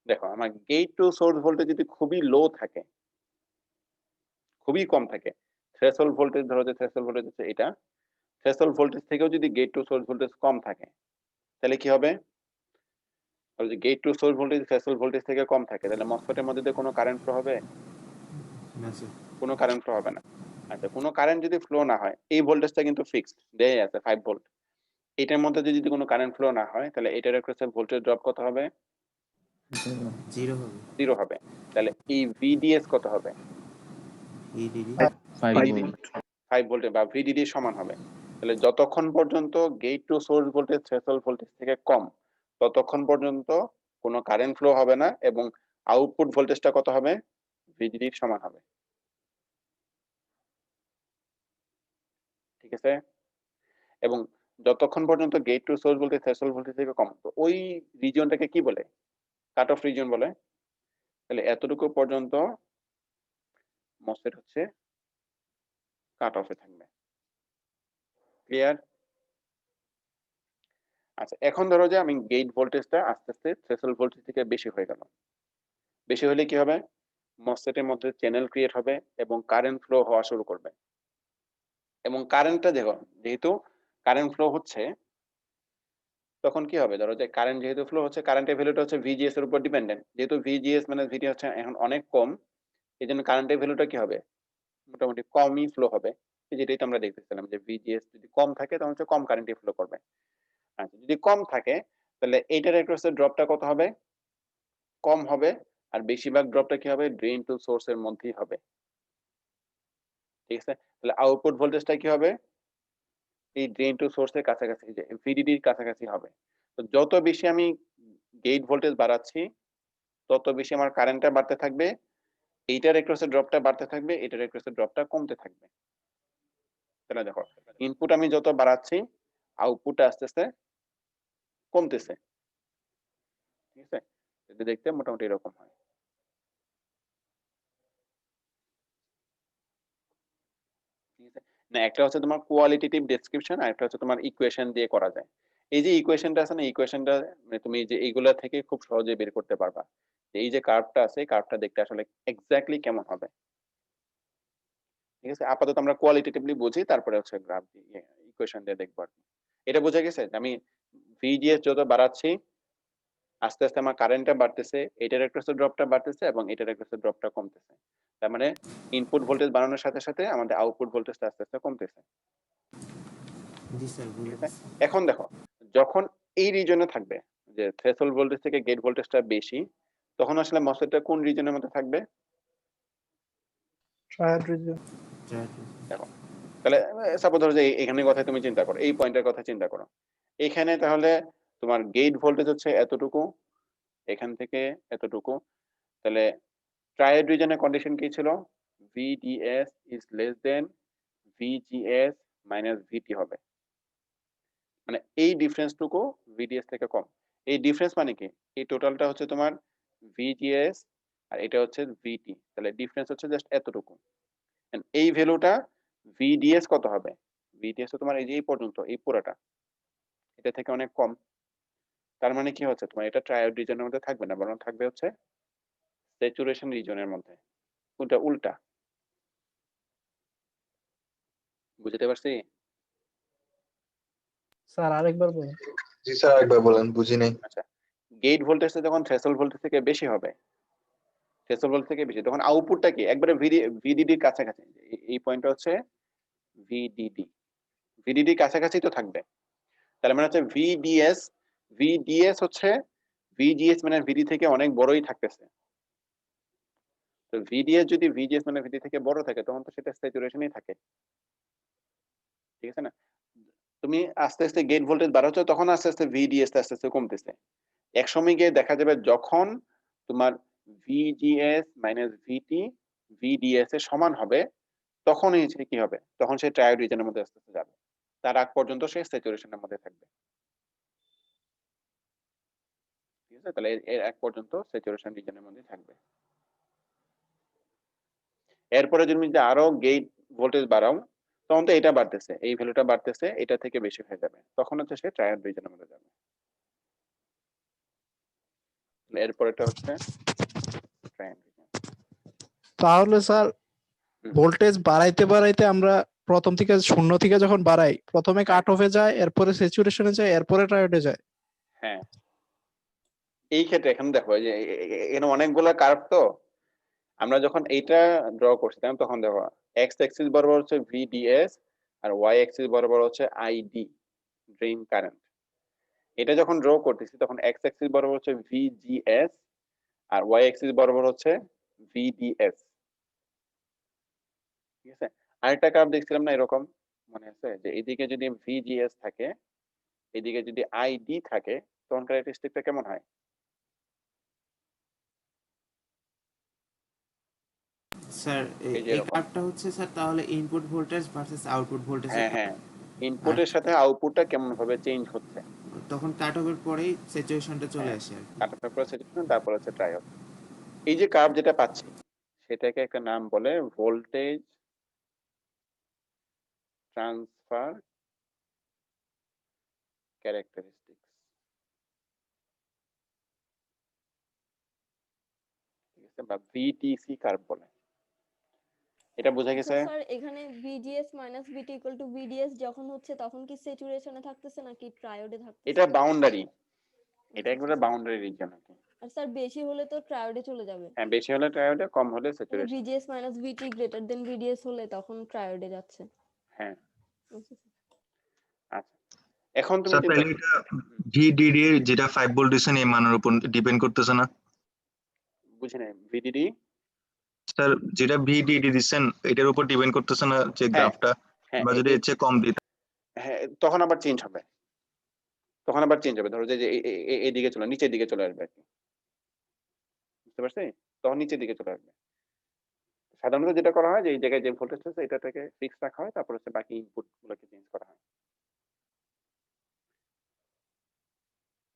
দেখো আমার গেট টু সোর্স ভোল্টেজ যদি খুবই লো থাকে, খুবই কম থাকে, থ্রেশহোল্ড ভোল্টেজ ধরো যে থ্রেশহোল্ড ভোল্টেজ হচ্ছে এটা, থ্রেশহোল্ড ভোল্টেজ থেকেও যদি গেট টু সোর্স ভোল্টেজ কম থাকে তাহলে কি হবে? আর যদি gate to source voltage threshold voltage থেকে কম থাকে তাহলে মসফেটের মধ্যে দিয়ে কোনো কারেন্ট ফ্লো হবে? না স্যার। কোনো কারেন্ট ফ্লো হবে না। আচ্ছা, কোনো কারেন্ট যদি ফ্লো না হয়, এই ভোল্টেজটা কিন্তু ফিক্সড দেয়াই আছে 5 ভোল্ট। এটার মধ্যে দিয়ে যদি কোনো কারেন্ট ফ্লো না হয় তাহলে এটার একটা ভোল্টেজ ড্রপ কত হবে? 0 হবে। 0 হবে। তাহলে এই VDS কত হবে? EDD 5 VDD ভোল্ট 5 ভোল্টে বা VDD সমান হবে। তাহলে যতক্ষণ পর্যন্ত gate to source voltage threshold voltage থেকে কম ততক্ষণ পর্যন্ত কোনো কারেন্ট ফ্লো হবে না এবং আউটপুট ভোল্টেজটা কত হবে? VDD এর সমান হবে। ঠিক আছে? এবং যতক্ষণ পর্যন্ত gate to source voltage threshold voltage থেকে কম, তো ওই রিজিয়নটাকে কি বলে? কাট অফ রিজিয়ন বলে। তাহলে এতটুকু পর্যন্ত মসফেট হচ্ছে কাট অফে থাকবে। ক্লিয়ার? আচ্ছা, এখন ধরো যে আমি গেট ভোল্টেজটা আস্তে আস্তে থ্রেশহোল্ড ভোল্টেজ থেকে বেশি হয়ে গেল। বেশি হলে কি হবে? মসফেটের মধ্যে চ্যানেল ক্রিয়েট হবে এবং কারেন্ট ফ্লো হওয়া শুরু করবে। এবং কারেন্টটা দেখো, যেহেতু কারেন্ট ফ্লো হচ্ছে তখন কি হবে? ধরো যে কারেন্ট যেহেতু ফ্লো হচ্ছে, কারেন্টের ভ্যালুটা হচ্ছে VGS এর উপর ডিপেন্ডেন্ট। যেহেতু VGS মানে VD হচ্ছে এখন অনেক কম, এজন্য কারেন্টের ভ্যালুটা কি হবে? মোটামুটি কমই ফ্লো হবে। যেটাই তো আমরা দেখতেছিলাম যে VGS যদি কম থাকে তখন হচ্ছে কম কারেন্টই ফ্লো করবে। আচ্ছা, যদি কম থাকে তাহলে এইটার একটা ড্রপটা কত হবে? কম হবে। আর বেশিরভাগ ড্রপটা কি হবে? ড্রেন টু সোর্স এর মধ্যেই হবে। ঠিক আছে? তাহলে আউটপুট ভোল্টেজটা কি হবে? এই ড্রেন টু সোর্স এর কাছাকাছি, যে VDD এর কাছাকাছি হবে। তো যত বেশি আমি গেট ভোল্টেজ বাড়াচ্ছি তত বেশি আমার কারেন্টটা বাড়তে থাকবে, এইটার ড্রপটা বাড়তে থাকবে, এটার ড্রপটা কমতে থাকবে। তাহলে দেখো, ইনপুট আমি যত বাড়াচ্ছি আউটপুটটা আস্তে আস্তে কমতেছে। ঠিক আছে? এটা দেখতে মোটামুটি এরকম হয়। ঠিক আছে? না, একটা হচ্ছে তোমার কোয়ালিটেটিভ ডেসক্রিপশন আর একটা হচ্ছে তোমার ইকুয়েশন দিয়ে করা যায়। এই যে ইকুয়েশনটা আছে না, ইকুয়েশনটা মানে তুমি যে এইগুলা থেকে খুব সহজে বের করতে পারবা। এই যে কার্ভটা আছে, কার্ভটা দেখতে আসলে এক্স্যাক্টলি কেমন হবে। ঠিক আছে? আপাতত আমরা কোয়ালিটেটিভলি বুঝি, তারপরে হচ্ছে গ্রাফ দিয়ে ইকুয়েশন দিয়ে দেখব আর কি। এটা বোঝা গেছে? আমি VGS যত বাড়াচ্ছি আস্তে আস্তে আমার কারেন্টটা বাড়তেছে, এটার ড্রপটা বাড়তেছে এবং এটার ড্রপটা কমতেছে। তার মানে ইনপুট ভোল্টেজ বাড়ানোর সাথে সাথে আমাদের আউটপুট ভোল্টেজটা আস্তে আস্তে কমতেছে। জি স্যার, ঠিক বুঝে আছে? গেছি। এখন দেখো, যখন এই রিজনে থাকবে যে থ্রেশহোল্ড ভোল্টেজ থেকে গেট ভোল্টেজটা বেশি, তখন আসলে মসফেটটা কোন রিজনের মধ্যে থাকবে? ট্রায়াড রিজন ট্রাই দেখো, তাহলে সাপোজ ধরো যে এখানে কথা তুমি চিন্তা করো, এই পয়েন্টের কথা চিন্তা করো। এখানে তাহলে তোমার গেট ভোল্টেজ হচ্ছে এতটুকু, এখান থেকে এতটুকু, তাহলে ট্রায়োড রিজনের কন্ডিশন কি ছিল? VDS is less than VGS minus VT হবে, মানে এই ডিফারেন্সটুকু VDS থেকে কম। এই ডিফারেন্স মানে কি? এই টোটালটা হচ্ছে তোমার VGS আর এটা হচ্ছে VT, তাহলে ডিফারেন্স হচ্ছে জাস্ট এতটুকু। And এই ভ্যালুটা VDS কত হবে? VDS তো তোমার এই যে এই পর্যন্ত, এই পুরোটা, এটা থেকে অনেক কম। তার মানে কি হচ্ছে, তোমার এটা ট্রায়োড রিজনের মধ্যে থাকবে না, বরং থাকবে হচ্ছে স্যাচুরেশন রিজনের মধ্যে। উল্টা উল্টা, বুঝতে পারছি? স্যার আরেকবার বলুন। জি স্যার একবার বলেন, বুঝি নাই। আচ্ছা, গেট ভোল্টেজটা যখন থ্রেশহোল্ড ভোল্টেজ থেকে বেশি হবে, থ্রেশহোল্ড ভোল্টেজ থেকে বেশি, তখন আউটপুটটা কি একবারে ভিডিডির কাছাকাছি। এই পয়েন্টটা হচ্ছে ভিডিডি, ভিডিডি কাছাকাছি তো থাকবে। তাহলে মানে হচ্ছে ভিডিএস হচ্ছে ভিজিএস মানে ভিডি থেকে অনেক বড়ই থাকতেছে। তো ভিডিএস যদি ভিজিএস মানে ভিডি থেকে বড় থাকে, তখন তো সেটা স্যাচুরেশনই থাকে, ঠিক আছে না? তুমি আস্তে আস্তে গেট ভোল্টেজ বাড়াচ্ছ, তখন আস্তে আস্তে ভিডিএস আস্তে আস্তে কমতেছে। এক সময় গিয়ে দেখা যাবে যখন তোমার ভিজিএস মাইনাস ভিটি ভিডিএস এর সমান হবে, তখনই সে কি হবে? তখন সে ট্রায়োড রিজনের মধ্যে আস্তে আস্তে যাবে। তার আগ পর্যন্ত সে স্যাচুরেশনের মধ্যে থাকবে, ঠিক আছে? তাহলে এর এক পর্যন্ত স্যাচুরেশন রিজনের মধ্যে থাকবে। এরপরে তুমি যদি আরো গেট ভোল্টেজ বাড়াও, তখন তো এটা বাড়তেছে, এই ভ্যালুটা বাড়তেছে, এটা থেকে বেশি হয়ে যাবে, তখন হচ্ছে সে ট্রায়োড রিজনের মধ্যে যাবে। এরপরেটা হচ্ছে ট্রায়োড রিজন। তাহলে স্যার ভোল্টেজ বাড়াইতে বাড়াইতে আমরা প্রথম থেকে 0 থেকে যখন বাড়াই, প্রথমে কাট অফে যায়, এরপরে স্যাচুরেশনে যায়, এরপরে ট্রায়োডে যায়। হ্যাঁ, এই ক্ষেত্রে এখানে দেখো যে এখানে অনেকগুলো কার্ভ, তো আমরা যখন এইটা ড্র করছিলাম তখন দেখো এক্স অ্যাক্সিস বরাবর হচ্ছে ভিডিএস আর ওয়াই অ্যাক্সিস বরাবর হচ্ছে আইডি, ড্রেন কারেন্ট। এটা যখন ড্র করতেছি তখন এক্স অ্যাক্সিস বরাবর হচ্ছে ভিজিএস আর ওয়াই অ্যাক্সিস বরাবর হচ্ছে ভিডিএস, ঠিক আছে? আরেকটা কার্ভ দেখছিলাম না এরকম, মনে আছে? যে এদিকে যদি ভিজিএস থাকে, এদিকে যদি আইডি থাকে, তখন ক্যারেক্টারিস্টিকটা কেমন হয়? স্যার এই যে এই এরকম। কার্ভটা হচ্ছে স্যার তাহলে input voltage versus output voltage, হ্যাঁ হ্যাঁ, ইনপুটের সাথে আউটপুটটা কেমন ভাবে চেঞ্জ হচ্ছে, তখন কাট অফের পরেই স্যাচুরেশনটা চলে হ্যাঁ, আসে আর কি। কাট অফের পর স্যাচুরেশন, তারপর হচ্ছে ট্রায়োড। এই যে কার্ভ যেটা পাচ্ছি, সেটাকে একটা নাম বলে ভোল্টেজ ট্রান্সফার ক্যারেক্টারিস্টিক্স, ঠিক আছে? বা ভিটিসি কার্ভ বলে। এটা বোঝা গেছে? স্যার এখানে VGS minus VT equal to VDS যখন হচ্ছে তখন কি স্যাচুরেশনে থাকতেছে নাকি ট্রায়োডে থাকতেছে? এটা বাউন্ডারি, এটা একবারে বাউন্ডারি রিজন আর কি। আর স্যার বেশি হলে তো ট্রায়োডে চলে যাবে, হ্যাঁ, বেশি হলে ট্রায়োডে, কম হলে মানে saturation. VGS minus VT greater than VDS হলে তখন ট্রায়োডে যাচ্ছে। হ্যাঁ, আচ্ছা, আচ্ছা। এখন তুমি স্যার চিন্তা তাহলে এটা ভিডিডি যেটা 5 ভোল্ট দিছেন এই মানের উপর ডিপেন্ড করতেছে না? বুঝি নাই, ভিডিডি। স্যার যেটা ভিডিডি দিছেন এটার উপর ডিপেন্ড করতেছে না যে হ্যাঁ গ্রাফটা, হ্যাঁ, বা যদি এর চেয়ে কম দিই? হ্যাঁ, তখন আবার চেঞ্জ হবে, তখন আবার চেঞ্জ হবে। ধরো যে এইদিকে চলে, নিচের দিকে চলে আসবে আর কি, বুঝতে পারছি? তখন নিচের দিকে চলে আসবে। সাধারণত যেটা করা হয় যে এই জায়গায় যে ভোল্টেজটা আছে এটাটাকে ফিক্স রাখা হয়, তারপর হচ্ছে বাকি ইনপুট গুলোকে চেঞ্জ করা হয়,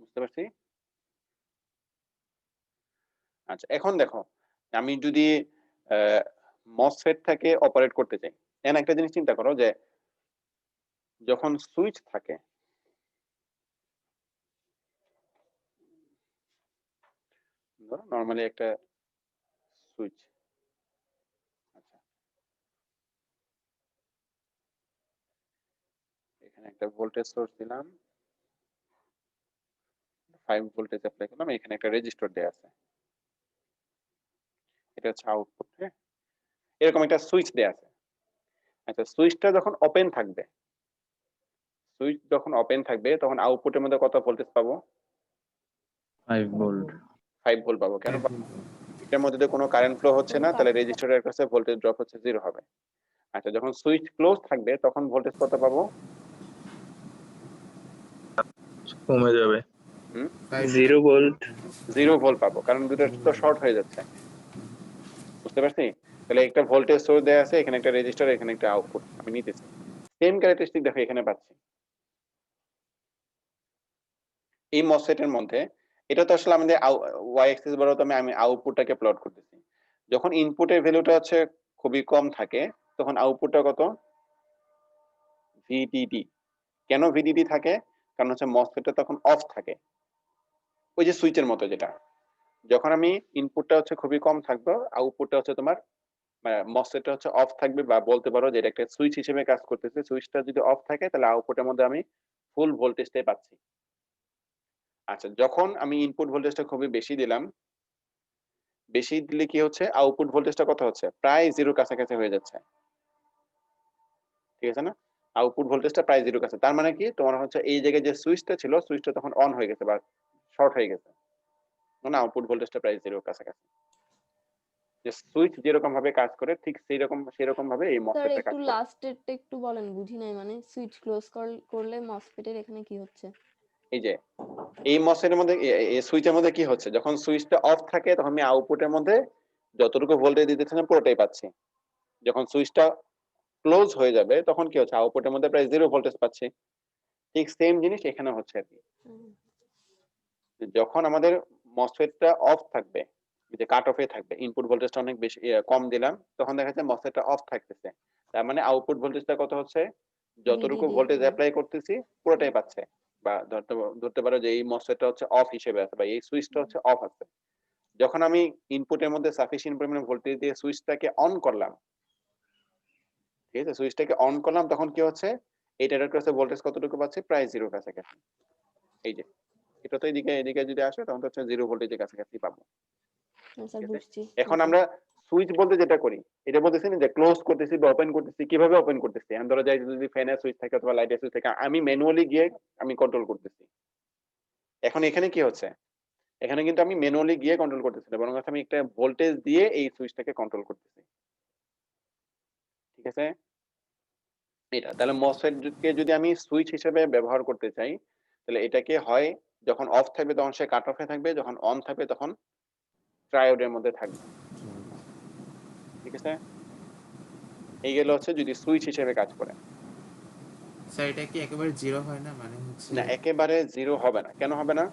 বুঝতে পারছি? আচ্ছা, এখন দেখো আমি যদি মসফেট থেকে অপারেট করতে চাই, এখন একটা জিনিস চিন্তা করো যে যখন সুইচ থাকে, ধরো নরমালি একটা সুইচ, আচ্ছা এখানে একটা ভোল্টেজ সোর্স দিলাম, 5 ভোল্টেজ অ্যাপ্লাই করলাম, এখানে একটা রেজিস্টর দেয়া আছে, এটা হচ্ছে আউটপুট। হ্যাঁ, এরকম একটা সুইচ দেয়া আছে। আচ্ছা, সুইচটা যখন ওপেন থাকবে, সুইচ যখন ওপেন থাকবে তখন আউটপুটের মধ্যে কত ভোল্টেজ পাবো? 5 ভোল্ট। 5 ভোল্ট পাবো। কেন পাবো? এটার মধ্যে দিয়ে কোনো কারেন্ট ফ্লো হচ্ছে না, তাহলে রেজিস্টরের কাছে ভোল্টেজ ড্রপ হচ্ছে 0 হবে। আচ্ছা, যখন সুইচ ক্লোজ থাকবে তখন ভোল্টেজ কত পাবো? কমে যাবে হুম 0 ভোল্ট 0 ভোল্ট পাবো, কারণ দুটো তো শর্ট হয়ে যাচ্ছে। বুঝতে পারছি? তাহলে একটা ভোল্টেজ সোর্স দেয়া আছে, এখানে একটা রেজিস্টার, এখানে একটা আউটপুট আমি নিতেছি। সেম ক্যারেক্টারিস্টিক দেখো এখানে পাচ্ছি। এই মসফেট এর মধ্যে এটা তো আসলে আমাদের ওয়াই অ্যাক্সিস বরাবর আমি আউটপুটটাকে প্লট করতেছি। যখন ইনপুটের ভ্যালুটা হচ্ছে খুবই কম থাকে, তখন আউটপুটটা কত? ভিডিডি। কেন ভিডিডি থাকে? কারণ হচ্ছে মসফেটটা তখন অফ থাকে। ওই যে সুইচের মতো যেটা। যখন আমি ইনপুটটা হচ্ছে খুবই কম থাকবে, আউটপুটটা হচ্ছে তোমার মসফেটটা হচ্ছে অফ থাকবে, বা বলতে পারো যে এটা একটা সুইচ হিসেবে কাজ করতেছে। সুইচটা যদি অফ থাকে তাহলে আউটপুটের মধ্যে আমি ফুল ভোল্টেজটাই পাচ্ছি। আচ্ছা, যখন আমি ইনপুট ভোল্টেজটা খুবই বেশি দিলাম, বেশি দিলে কি হচ্ছে? আউটপুট ভোল্টেজটা কত হচ্ছে? প্রায় 0 কাছাকাছি হয়ে যাচ্ছে। ঠিক আছে না? আউটপুট ভোল্টেজটা প্রায় 0 কাছে। তার মানে কি? তোমার হচ্ছে এই জায়গায় যে সুইচটা ছিল, সুইচটা তখন অন হয়ে গেছে বা শর্ট হয়ে গেছে। মানে আউটপুট ভোল্টেজটা প্রায় 0 কাছাকাছি। যে সুইচ যেরকম ভাবে কাজ করে ঠিক সেরকম ভাবে এই স্যার মসফেটটা একটু কাজ করে। লাস্টেরটা একটু বলেন, বুঝি নাই, মানে সুইচ ক্লোজ করলে মসফেটের এখানে কি হচ্ছে? এই যে এই মসফেটের মধ্যে এই সুইচের মধ্যে কি হচ্ছে? যখন সুইচটা অফ থাকে তখন আমি আউটপুটের মধ্যে যতটুকু ভোল্টেজ দিতেছিলাম পুরোটাই পাচ্ছি। যখন সুইচটা ক্লোজ হয়ে যাবে তখন কি হচ্ছে? আউটপুটের মধ্যে প্রায় 0 ভোল্টেজ পাচ্ছি। ঠিক সেম জিনিস এখানে হচ্ছে আর কি। হুম। যখন আমাদের মসফেটটা অফ থাকবে, যে কাট অফে থাকবে, ইনপুট ভোল্টেজটা অনেক বেশি কম দিলাম, তখন দেখা যাচ্ছে মসফেটটা অফ থাকতেছে। তার মানে আউটপুট ভোল্টেজটা কত হচ্ছে? যতটুকু VDD, ভোল্টেজ হ্যাঁ। অ্যাপ্লাই করতেছি পুরোটাই পাচ্ছে। বা ধরতে পারো যে এই মসফেটটা হচ্ছে অফ হিসেবে আছে, বা এই সুইচটা হচ্ছে অফ আছে। যখন আমি ইনপুটের মধ্যে সাফিসিয়েন্ট পরিমাণে ভোল্টেজ দিয়ে সুইচটাকে অন করলাম, ঠিক আছে, সুইচটাকে অন করলাম, তখন কি হচ্ছে? এইটার কাছে ভোল্টেজ কতটুকু পাচ্ছি? প্রায় 0 কাছাকাছি। এই যে এটা তো এদিকে যদি আসে তখন তো হচ্ছে 0 ভোল্টেজের কাছাকাছি পাবো। হ্যাঁ স্যার, ঠিক আছে? বুঝছি। এখন ওকে। আমরা সুইচ বলতে যেটা করি, এটা বলতেছি না যে ক্লোজ করতেছি বা ওপেন করতেছি, কিভাবে ওপেন করতেছি? এখন ধরো যায় যদি ফ্যানের সুইচ থাকে অথবা লাইটের সুইচ থাকে, আমি ম্যানুয়ালি গিয়ে আমি কন্ট্রোল করতেছি। এখন এখানে কি হচ্ছে? এখানে কিন্তু আমি ম্যানুয়ালি গিয়ে কন্ট্রোল করতেছি না, বরং আমি একটা ভোল্টেজ দিয়ে এই সুইচটাকে কন্ট্রোল করতেছি। ঠিক আছে? এটা তাহলে মসফেট কে যদি আমি সুইচ হিসেবে ব্যবহার করতে চাই, তাহলে এটাকে হয় যখন অফ থাকবে তখন সে কাট অফে থাকবে, যখন অন থাকবে তখন ট্রায়োডের মধ্যে থাকবে। ঠিক আছে? এই গেল হচ্ছে যদি সুইচ হিসেবে কাজ করে। স্যার এটা কি একেবারে জিরো হয় না? মানে হচ্ছে না, একেবারে 0 হবে না। কেন হবে না?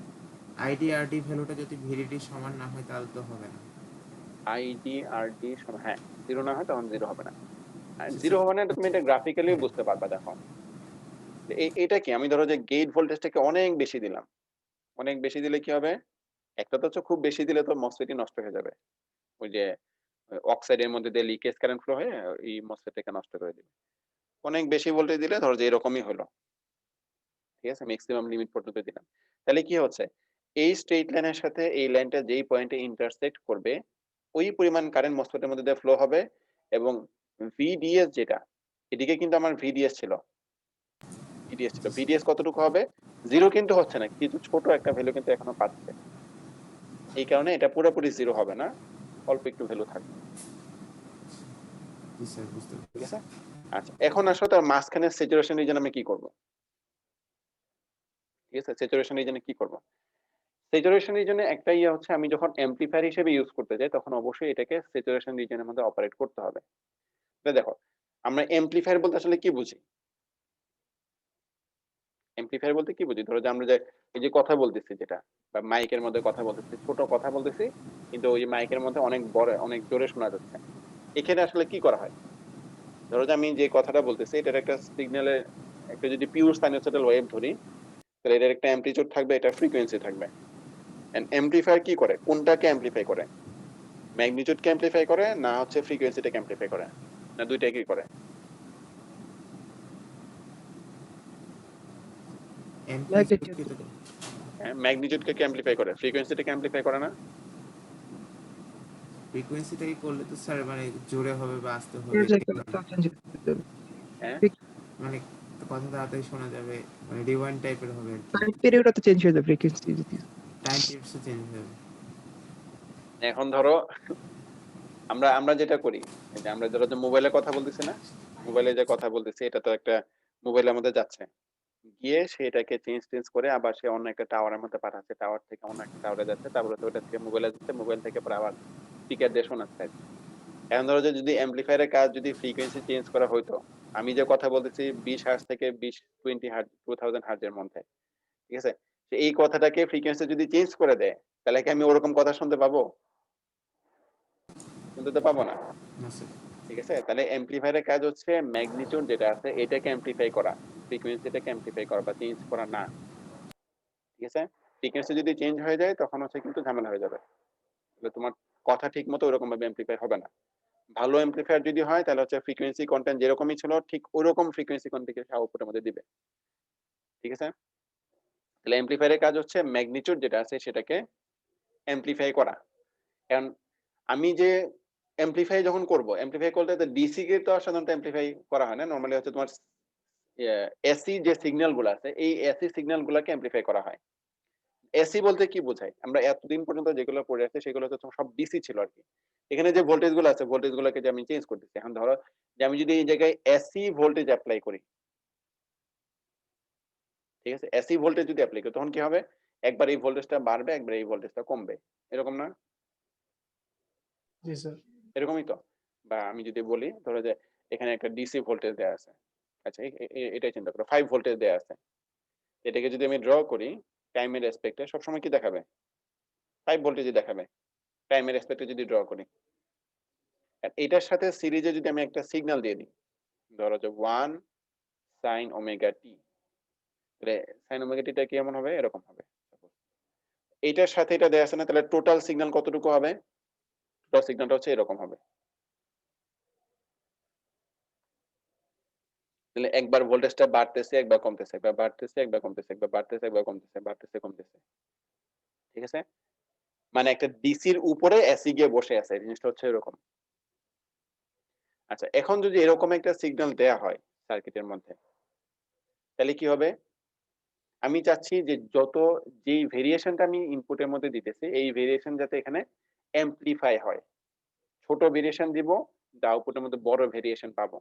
আইডি আরডি ভ্যালুটা যদি ভিডিডি সমান না হয় তাহলে তো হবে না। আইডি আর ডি সমান, হ্যাঁ, 0 না হয় তখন 0 হবে না। আর আচ্ছা 0 স্যার। হবে না এটা তুমি এটা গ্রাফিক্যালি বুঝতে পারবা। দেখো যে এটা কি, আমি ধরো যে গেট ভোল্টেজটাকে অনেক বেশি দিলাম। অনেক বেশি দিলে কি হবে? একটা তো হচ্ছে খুব বেশি দিলে তো মসফেটই নষ্ট হয়ে যাবে। ওই যে অক্সাইডের মধ্যে দিয়ে লিকেজ কারেন্ট ফ্লো হয়ে এই মসফেটটাকে নষ্ট করে দিবে। অনেক বেশি ভোল্টেজ দিলে ধরো যে এরকমই হলো। ঠিক আছে? ম্যাক্সিমাম লিমিট পর্যন্ত দিলাম। তাহলে কি হচ্ছে? এই স্ট্রেইট লাইনের সাথে এই লাইনটা যেই পয়েন্টে ইন্টারসেক্ট করবে, ওই পরিমাণ কারেন্ট মসফেটের মধ্যে দিয়ে ফ্লো হবে, এবং ভিডিএস যেটা, এদিকে কিন্তু আমার ভিডিএস ছিল। ভিডিএস কতটুকু হবে? 0 কিন্তু হচ্ছে না। কিছু ছোট একটা ভ্যালু কিন্তু এখনো পাচ্ছে। এই কারণে এটা পুরোপুরি 0 হবে না। অল্প একটু ভ্যালু থাকবে। জি স্যার, বুঝতে ঠিক পেরেছি। আছে? আচ্ছা, এখন আসলে তার মাঝখানে স্যাচুরেশন রিজন আমি কি করব? ঠিক আছে? স্যাচুরেশন রিজনে কি করব? স্যাচুরেশন রিজনে একটা ইয়ে হচ্ছে, আমি যখন অ্যামপ্লিফায়ার হিসেবে ইউজ করতে যাই তখন অবশ্যই এটাকে স্যাচুরেশন রিজনের মধ্যে অপারেট করতে হবে। দেখো, আমরা অ্যামপ্লিফায়ার বলতে আসলে কি বুঝি? অ্যামপ্লিফায়ার বলতে কি বুঝি? ধরো যে আমরা যে এই যে কথা বলতেছি যেটা, বা মাইকের মধ্যে কথা বলতেছি, ছোট কথা বলতেছি, কিন্তু ওই মাইকের মধ্যে অনেক বড় অনেক জোরে শোনা যাচ্ছে। এখানে আসলে কি করা হয়? ধরো যে আমি যে কথাটা বলতেছি এটার একটা সিগন্যালের একটা যদি পিওর সাইনোসয়েডাল ওয়েভ ধরি, তাহলে এটার একটা অ্যামপ্লিটিউড থাকবে, এটা ফ্রিকোয়েন্সি থাকবে। এন্ড অ্যামপ্লিফায়ার কি করে? কোনটাকে অ্যামপ্লিফাই করে? ম্যাগনিটিউডকে অ্যামপ্লিফাই করে, না হচ্ছে ফ্রিকোয়েন্সিটাকে অ্যামপ্লিফাই করে, না দুইটাই কি করে? অ্যামপ্লিটিউড হ্যাঁ, ম্যাগনিটিউডকে কি অ্যামপ্লিফাই করে? ফ্রিকোয়েন্সিটাকে অ্যামপ্লিফাই করে না? ফ্রিকোয়েন্সিটাকে করলে তো স্যার মানে জোরে হবে বা আস্তে হবে, হ্যাঁ, মানে কথা তাড়াতাড়ি শোনা যাবে, মানে রিওয়াইন্ড টাইপের হবে আর কি। টাইম পিরিয়ডটা তো চেঞ্জ হয়ে যাবে ফ্রিকোয়েন্সি যদি। টাইম পিরিয়ডসও চেঞ্জ হয়ে যাবে। এখন ধরো আমরা আমরা যেটা করি, এই যে আমরা ধরো যে মোবাইলে কথা বলতেছি না, মোবাইলে যে কথা বলতেছি এটা তো একটা মোবাইলের মধ্যে যাচ্ছে। গিয়ে সেটাকে চেঞ্জ করে আবার সে অন্য একটা টাওয়ারের মধ্যে পাঠাচ্ছে, টাওয়ার থেকে অন্য একটা টাওয়ারে যাচ্ছে, তারপরে ওটা থেকে মোবাইলে যাচ্ছে, মোবাইল থেকে পরে আবার স্পিকার দিয়ে শোনাচ্ছে আর কি। এখন ধরো যে যদি অ্যাম্পলিফায়ারের কাজ যদি ফ্রিকোয়েন্সি চেঞ্জ করা হইতো, আমি যে কথা বলতেছি 20 হার্টজ থেকে 20 হার্টজ 2000 হার্টজের মধ্যে, ঠিক আছে, এই কথাটাকে ফ্রিকোয়েন্সি যদি চেঞ্জ করে দেয়, তাহলে কি আমি ওরকম কথা শুনতে পাবো? শুনতে তো পাবো না, না স্যার। ঠিক আছে। তাহলে অ্যাম্পলিফায়ারের কাজ হচ্ছে ম্যাগনিটিউড যেটা আছে এটাকে অ্যাম্পলিফাই করা, ফ্রিকোয়েন্সিটাকে অ্যাম্পলিফাই করা বা চেঞ্জ করা না, ঠিক আছে। ফ্রিকোয়েন্সি যদি চেঞ্জ হয়ে যায় তখন হচ্ছে কিন্তু ঝামেলা হয়ে যাবে, তাহলে তোমার কথা ঠিক মতো ওরকম ভাবে অ্যাম্পলিফাই হবে না। ভালো অ্যাম্পলিফায়ার যদি হয় তাহলে হচ্ছে ফ্রিকোয়েন্সি কন্টেন্ট যেরকমই ছিল ঠিক ওরকম ফ্রিকোয়েন্সি কন্টেন্ট আউটপুটের মধ্যে দিবে, ঠিক আছে। তাহলে অ্যাম্পলিফায়ারের কাজ হচ্ছে ম্যাগনিটিউড যেটা আছে সেটাকে অ্যাম্পলিফাই করা। কারণ আমি যে অ্যাম্পলিফাই যখন করব, অ্যাম্পলিফাই করতে তো ডিসি কে তো সাধারণত অ্যাম্পলিফাই করা হয় না, নরমালি হচ্ছে তোমার এসি যে সিগন্যাল গুলো আছে এই এসি সিগন্যাল গুলাকে অ্যাম্পলিফাই করা হয়। এসি বলতে কি বোঝায়? আমরা এতদিন পর্যন্ত যেগুলো পড়ে আসছে সেগুলো হচ্ছে সব ডিসি ছিল আর কি। এখানে যে ভোল্টেজ গুলো আছে ভোল্টেজ গুলোকে যে আমি চেঞ্জ করতেছি, এখন ধরো যে আমি যদি এই জায়গায় এসি ভোল্টেজ অ্যাপ্লাই করি, ঠিক আছে, এসি ভোল্টেজ যদি অ্যাপ্লাই করি তখন কি হবে? একবার এই ভোল্টেজটা বাড়বে, একবার এই ভোল্টেজটা কমবে, এরকম না? জি স্যার। এরকমই তো। বা আমি যদি বলি ধরো যে এখানে একটা ডিসি ভোল্টেজ দেওয়া আছে, আচ্ছা এটাই চিন্তা করো 5 ভোল্টেজ দেওয়া আছে, এটাকে যদি আমি ড্র করি টাইমের রেসপেক্টে সবসময় কি দেখাবে? 5 ভোল্টেজই দেখাবে টাইমের রেসপেক্টে যদি ড্র করি। আর এটার সাথে সিরিজে যদি আমি একটা সিগন্যাল দিয়ে দিই, ধরো যে 1 sin ওমেগা টি, তাহলে sin ওমেগা টিটা কেমন হবে? এরকম হবে। এটার সাথে এটা দেয়া আছে না, তাহলে টোটাল সিগন্যাল কতটুকু হবে? টোটাল সিগন্যালটা হচ্ছে এরকম হবে। তাহলে একবার ভোল্টেজটা বাড়তেছে, একবার কমতেছে, একবার বাড়তেছে, একবার কমতেছে, একবার বাড়তেছে, একবার কমতেছে, বাড়তেছে, কমতেছে, ঠিক আছে। মানে একটা ডিসির উপরে এসি গিয়ে বসে আছে, জিনিসটা হচ্ছে এরকম। আচ্ছা, এখন যদি এরকম একটা সিগন্যাল দেয়া হয় সার্কিটের মধ্যে, তাহলে কি হবে? আমি চাচ্ছি যে যত যেই ভেরিয়েশনটা আমি ইনপুটের মধ্যে দিতেছি এই ভেরিয়েশন যাতে এখানে অ্যাম্পলিফাই হয়। ছোট ভেরিয়েশন দিব, যা আউটপুটের মধ্যে বড় ভেরিয়েশন পাবো,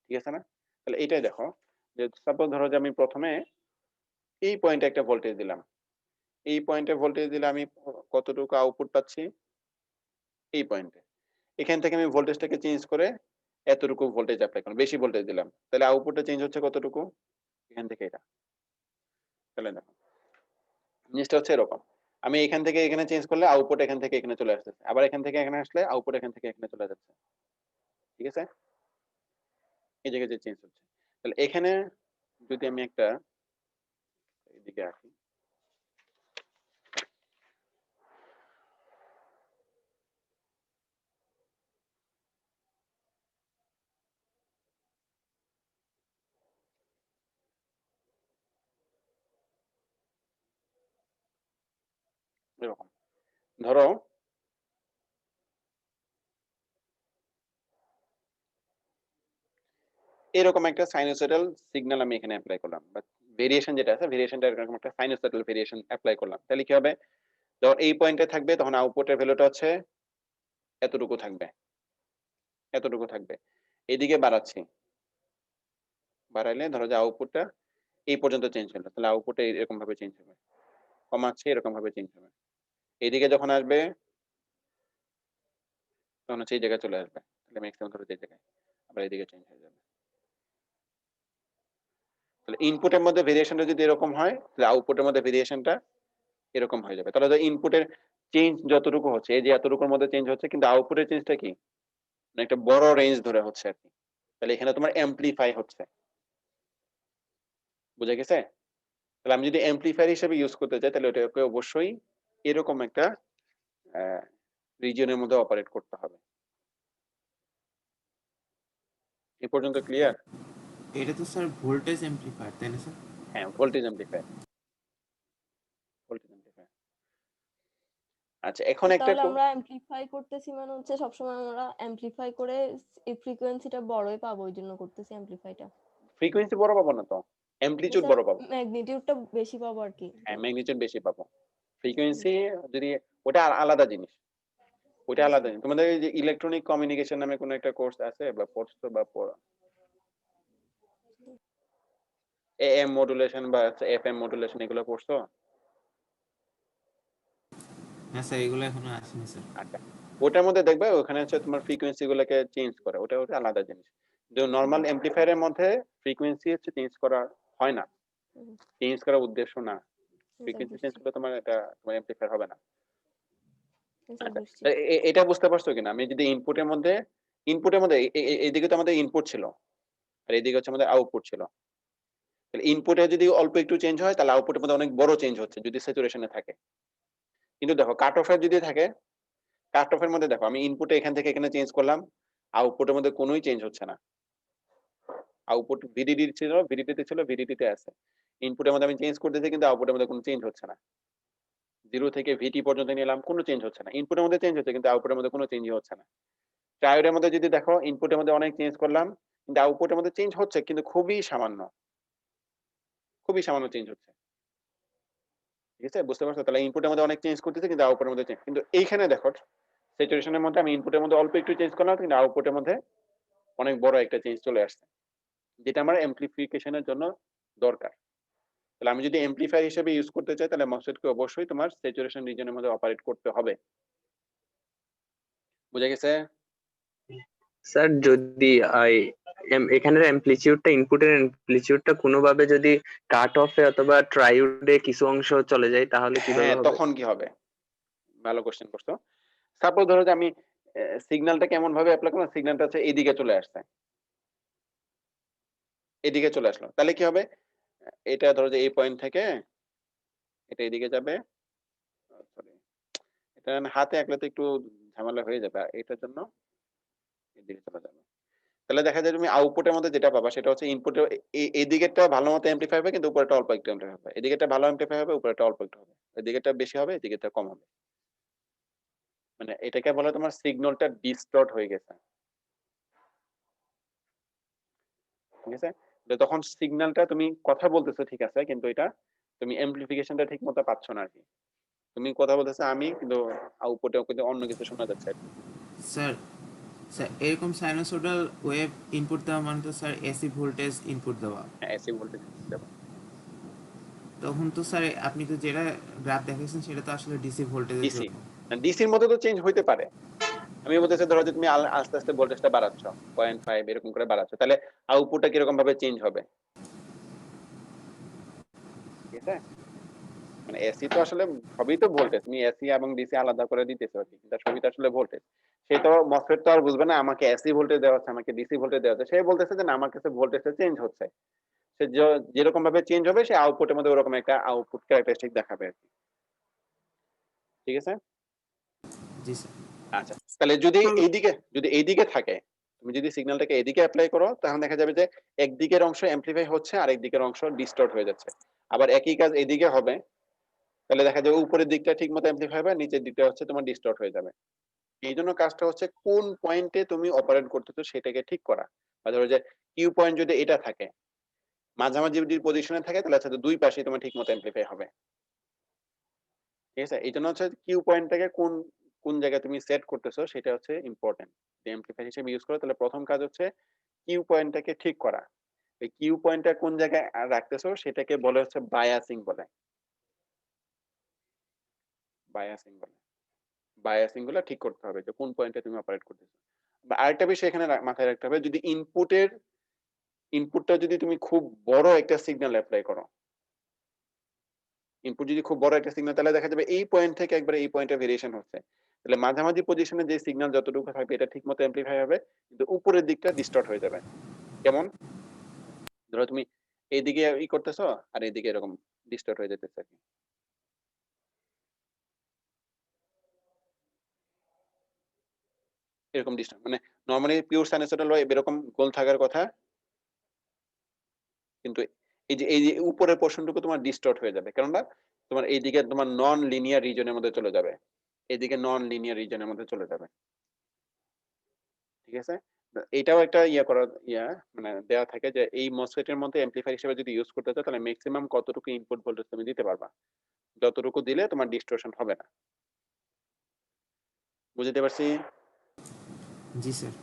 ঠিক আছে না? তাহলে এটাই দেখো যে সাপোজ ধরো যে আমি প্রথমে এই পয়েন্টে একটা ভোল্টেজ দিলাম, এই পয়েন্টে ভোল্টেজ দিলে আমি কতটুকু আউটপুট পাচ্ছি? এই পয়েন্টে। এখান থেকে আমি ভোল্টেজটাকে চেঞ্জ করে এতটুকু ভোল্টেজ অ্যাপ্লাই করলাম, বেশি ভোল্টেজ দিলাম, তাহলে আউটপুটটা চেঞ্জ হচ্ছে কতটুকু? এখান থেকে এটা। তাহলে দেখো জিনিসটা হচ্ছে এরকম, আমি এখান থেকে এখানে চেঞ্জ করলে আউটপুট এখান থেকে এখানে চলে আসতেছে, আবার এখান থেকে এখানে আসলে আউটপুট এখান থেকে এখানে চলে যাচ্ছে, ঠিক আছে। এই জায়গায় যে চেঞ্জ হচ্ছে, তাহলে এখানে যদি আমি একটা এদিকে রাখি, এরকম ধরো এরকম একটা সাইনোসয়েডাল সিগন্যাল আমি এখানে অ্যাপ্লাই করলাম, বা ভেরিয়েশন যেটা আছে ভেরিয়েশনটা এরকম একটা সাইনোসয়েডাল ভেরিয়েশন অ্যাপ্লাই করলাম, তাহলে কি হবে? যখন এই পয়েন্টে থাকবে তখন আউটপুটের ভ্যালুটা হচ্ছে এতটুকু থাকবে, এতটুকু থাকবে। এদিকে বাড়াচ্ছি, বাড়াইলে ধরো যে আউটপুটটা এই পর্যন্ত চেঞ্জ হলো, তাহলে আউটপুটে এরকম ভাবে চেঞ্জ হবে, কমাচ্ছি এরকম ভাবে চেঞ্জ হবে। এইদিকে যখন আসবে তখন হচ্ছে এই জায়গায় চলে আসবে, তাহলে ম্যাক্সিমাম ধরো এই জায়গায় আবার এইদিকে চেঞ্জ হয়ে যাবে। তাহলে ইনপুটের মধ্যে ভেরিয়েশনটা যদি এরকম হয় তাহলে আউটপুটের মধ্যে ভেরিয়েশনটা এরকম হয়ে যাবে। তাহলে ইনপুটের চেঞ্জ যতটুকু হচ্ছে এই যে এতটুকুর মধ্যে চেঞ্জ হচ্ছে, কিন্তু আউটপুটের চেঞ্জটা কি মানে একটা বড় রেঞ্জ ধরে হচ্ছে আর কি। তাহলে এখানে তোমার অ্যাম্পলিফাই হচ্ছে, বুঝা গেছে? তাহলে আমি যদি অ্যাম্পলিফায়ার হিসেবে ইউজ করতে চাই তাহলে ওটাকে অবশ্যই এরকম একটা রিজিয়নের মধ্যে অপারেট করতে হবে। এ পর্যন্ত ক্লিয়ার? এটা তো স্যার ভোল্টেজ অ্যাম্পলিফায়ার তাই না স্যার? হ্যাঁ, ভোল্টেজ অ্যাম্পলিফায়ার, ভোল্টেজ অ্যাম্পলিফায়ার। আচ্ছা, এখন একটা তাহলে আমরা অ্যাম্পলিফাই করতেছি মানে হচ্ছে সবসময় আমরা অ্যাম্পলিফাই করে এই ফ্রিকোয়েন্সিটা বড়ই পাবো, ওই জন্য করতেছি অ্যাম্পলিফাইটা। ফ্রিকোয়েন্সি বড় পাবো না তো, অ্যাম্পলিটিউড বড় পাবো। ম্যাগনিটিউডটা বেশি পাবো আর কি। হ্যাঁ, ম্যাগনিটিউড বেশি পাবো। ফ্রিকোয়েন্সি যদি ওটা আলাদা জিনিস, ওটা আলাদা জিনিস। তোমাদের এই যে ইলেকট্রনিক কমিউনিকেশন নামে কোনো একটা কোর্স আছে বা পড়ছো বা এএম মডুলেশন বা এফএম মডুলেশন এগুলো পড়ছো? হ্যাঁ স্যার, এগুলো এখনো আসেনি স্যার। আচ্ছা, ওটার মধ্যে দেখবে ওখানে হচ্ছে তোমার ফ্রিকোয়েন্সি গুলোকে চেঞ্জ করে, ওটা ওটা আলাদা জিনিস। যে নরমাল এমপ্লিফায়ারের মধ্যে ফ্রিকোয়েন্সি হচ্ছে চেঞ্জ করা হয় না, হুম, চেঞ্জ করার উদ্দেশ্য না। স্যার ফ্রিকোয়েন্সি চেঞ্জ বুঝছি, করলে তোমার এটা তোমার এমপ্লিফায়ার হবে না। স্যার আচ্ছা, বুঝছি। এটা বুঝতে পারছো কিনা? আমি যদি ইনপুটের মধ্যে এইদিকে তো আমাদের ইনপুট ছিল আর এইদিকে হচ্ছে আমাদের আউটপুট ছিল। তাহলে ইনপুটে যদি অল্প একটু চেঞ্জ হয় তাহলে আউটপুটের মধ্যে অনেক বড় চেঞ্জ হচ্ছে যদি স্যাচুরেশনে থাকে। কিন্তু দেখো কাট অফের যদি থাকে, কাট অফের মধ্যে দেখো আমি ইনপুটে এখান থেকে এখানে চেঞ্জ করলাম, আউটপুটের মধ্যে কোনোই চেঞ্জ হচ্ছে না। আউটপুট ভিডিডি ছিল, ভিডিডিতে ছিল, ভিডিডিতে আছে। ইনপুটের মধ্যে আমি চেঞ্জ করতেছি কিন্তু আউটপুটের মধ্যে কোনো চেঞ্জ হচ্ছে না। 0 থেকে ভিটি পর্যন্ত নিলাম, কোনো চেঞ্জ হচ্ছে না। ইনপুটের মধ্যে চেঞ্জ হচ্ছে কিন্তু আউটপুটের মধ্যে কোনো চেঞ্জই হচ্ছে না। ট্রায়োডের মধ্যে যদি দেখো ইনপুটের মধ্যে অনেক চেঞ্জ করলাম কিন্তু আউটপুটের মধ্যে চেঞ্জ হচ্ছে কিন্তু খুবই সামান্য, খুবই সামান্য চেঞ্জ হচ্ছে। ঠিক আছে, বুঝতে পারছো? তাহলে ইনপুটের মধ্যে অনেক চেঞ্জ করতেছে কিন্তু আউটপুটের মধ্যে চেঞ্জ, কিন্তু এইখানে দেখো স্যাচুরেশনের মধ্যে আমি ইনপুটের মধ্যে অল্প একটু চেঞ্জ করলাম কিন্তু আউটপুটের মধ্যে অনেক বড় একটা চেঞ্জ চলে আসছে, যেটা আমার এমপ্লিফিকেশনের জন্য দরকার। তাহলে আমি যদি এমপ্লিফায়ার হিসেবে ইউজ করতে চাই তাহলে মসফেটকে অবশ্যই তোমার স্যাচুরেশন রিজনের মধ্যে অপারেট করতে হবে। বুঝা গেছে? স্যার যদি এখানের অ্যামপ্লিটিউডটা ইনপুটের অ্যামপ্লিটিউডটা কোনোভাবে যদি কাট অফে অথবা ট্রাইওডে কিছু অংশ চলে যায় তাহলে কিভাবে হ্যাঁ, হবে? তখন কি হবে? ভালো কোশ্চেন করছো। সাপোজ ধরো যে আমি সিগন্যালটা কেমন ভাবে অ্যাপ্লাই করলাম, সিগন্যালটা হচ্ছে এইদিকে চলে আসছে, এদিকে চলে আসলো, তাহলে কি হবে? এটা ধরো যে এই পয়েন্ট থেকে এটা এদিকে যাবে, সরি এটা হাতে আঁকলে তো একটু ঝামেলা হয়ে যাবে, এটার জন্য এদিকে চলে যাবে। তাহলে দেখা যায় তুমি আউটপুটের মধ্যে যেটা পাবা সেটা হচ্ছে ইনপুটের এদিকেরটা ভালো মতো এমপ্লিফাই হবে কিন্তু উপরেরটা অল্প একটু এমপ্লিফাই হবে, এদিকেরটা ভালো এমপ্লিফাই হবে উপরেরটা অল্প একটু হবে, এদিকেরটা বেশি হবে এদিকেরটা কম হবে। মানে এটাকে বলে তোমার সিগন্যালটা ডিস্টর্ট হয়ে গেছে। ঠিক আছে, তো তখন সিগন্যালটা তুমি কথা বলতেছো ঠিক আছে কিন্তু এটা তুমি এমপ্লিফিকেশনটা ঠিক মতো পাচ্ছ না আর কি। তুমি কথা বলতেছো আমি কিন্তু আউটপুটেও কিন্তু অন্য কিছু শোনা যাচ্ছে আর কি। স্যার, স্যার এরকম সাইনোসয়েডাল ওয়েভ ইনপুট দেওয়া মানে তো স্যার এসি ভোল্টেজ ইনপুট দেওয়া। হ্যাঁ, এসি ভোল্টেজ দেবো। তখন তো স্যার আপনি তো যেটা গ্রাফ দেখাচ্ছেন সেটা তো আসলে ডিসি ভোল্টেজের ডিসি, জন্য। ডিসির মধ্যে তো চেঞ্জ হইতে পারে। আমি বলতেছি ধরো যে তুমি আস্তে আস্তে ভোল্টেজটা বাড়াচ্ছ 0.5 এরকম করে বাড়াচ্ছ, তাহলে আউটপুটটা কিরকম ভাবে চেঞ্জ হবে? ঠিক আছে, মানে এসি তো আসলে সবই তো ভোল্টেজ, তুমি এসি এবং ডিসি আলাদা করে দিতেছো আর কি, কিন্তু সবই তো আসলে ভোল্টেজ। সে তো মসফেট তো আর বুঝবে না আমাকে এসি ভোল্টেজ দেওয়া হচ্ছে আমাকে ডিসি ভোল্টেজ দেওয়া হচ্ছে, সে বলতেছে যে না আমার কাছে ভোল্টেজটা চেঞ্জ হচ্ছে। সে যেরকম ভাবে চেঞ্জ হবে সে আউটপুটের মধ্যে ওরকম একটা আউটপুট ক্যারেক্টারিস্টিক দেখাবে আর কি। ঠিক আছে, জি স্যার। আচ্ছা তাহলে যদি এইদিকে থাকে, তুমি যদি সিগন্যালটাকে এদিকে অ্যাপ্লাই করো তাহলে দেখা যাবে যে একদিকের অংশ অ্যামপ্লিফাই হচ্ছে আর একদিকের অংশ ডিস্টর্ট হয়ে যাচ্ছে। আবার একই কাজ এদিকে হবে, তাহলে দেখা যাবে উপরের দিকটা ঠিক মতো অ্যামপ্লিফাই হবে, নিচের দিকটা হচ্ছে তোমার ডিস্টর্ট হয়ে যাবে। এই জন্য কাজটা হচ্ছে কোন পয়েন্টে তুমি অপারেট করতেছো সেটাকে ঠিক করা। বা ধরো যে কিউ পয়েন্ট যদি এটা থাকে, মাঝামাঝি যদি পজিশনে থাকে তাহলে হচ্ছে দুই পাশে তোমার ঠিক মতো অ্যামপ্লিফাই হবে। ঠিক আছে, এই জন্য হচ্ছে কিউ পয়েন্টটাকে কোন কোন জায়গায় তুমি সেট করতেছো সেটা হচ্ছে ইম্পর্টেন্ট। এমপ্লিফায়ার হিসেবে ইউজ করো তাহলে প্রথম কাজ হচ্ছে কিউ পয়েন্টটাকে ঠিক করা। এই কিউ পয়েন্টটা কোন জায়গায় রাখতেছো সেটাকে বলে হচ্ছে বায়াসিং বলে, বায়াসিং বলে। বায়াসিং গুলো ঠিক করতে হবে যে কোন পয়েন্টে তুমি অপারেট করতেছো। বা আরেকটা বিষয় এখানে মাথায় রাখতে হবে, যদি ইনপুটটা যদি তুমি খুব বড় একটা সিগন্যাল অ্যাপ্লাই করো, ইনপুট যদি খুব বড় একটা সিগন্যাল তাহলে দেখা যাবে এই পয়েন্ট থেকে একবারে এই পয়েন্টে ভেরিয়েশন হচ্ছে, তাহলে মাঝামাঝি পজিশনে যে সিগন্যাল যতটুকু থাকবে এটা ঠিকমতো অ্যামপ্লিফাই হবে কিন্তু উপরের দিকটা ডিস্টর্ট হয়ে যাবে। কেমন? ধরো তুমি এইদিকে করতেছো আর এইদিকে এরকম ডিস্টর্ট হয়ে যেতেছে আর কি। এরকম ডিস্টর্ট মানে নরমালি পিওর সাইনোসয়েডাল ওয়েভ এরকম গোল থাকার কথা, কিন্তু এই যে উপরের পোর্শনটুকু তোমার ডিস্টর্ট হয়ে যাবে, কেননা তোমার এইদিকে তোমার নন লিনিয়ার রিজনের মধ্যে চলে যাবে, এইদিকে নন লিনিয়ার রিজনের মধ্যে চলে যাবে। ঠিক আছে, এটাও একটা মানে দেওয়া থাকে যে এই মসফেটের মধ্যে অ্যামপ্লিফায়ার হিসেবে যদি ইউজ করতে চাও তাহলে ম্যাক্সিমাম কতটুকু ইনপুট ভোল্টেজ তুমি দিতে পারবা, যতটুকু দিলে তোমার ডিস্টরশন হবে না। বুঝতে পারছি? জি স্যার।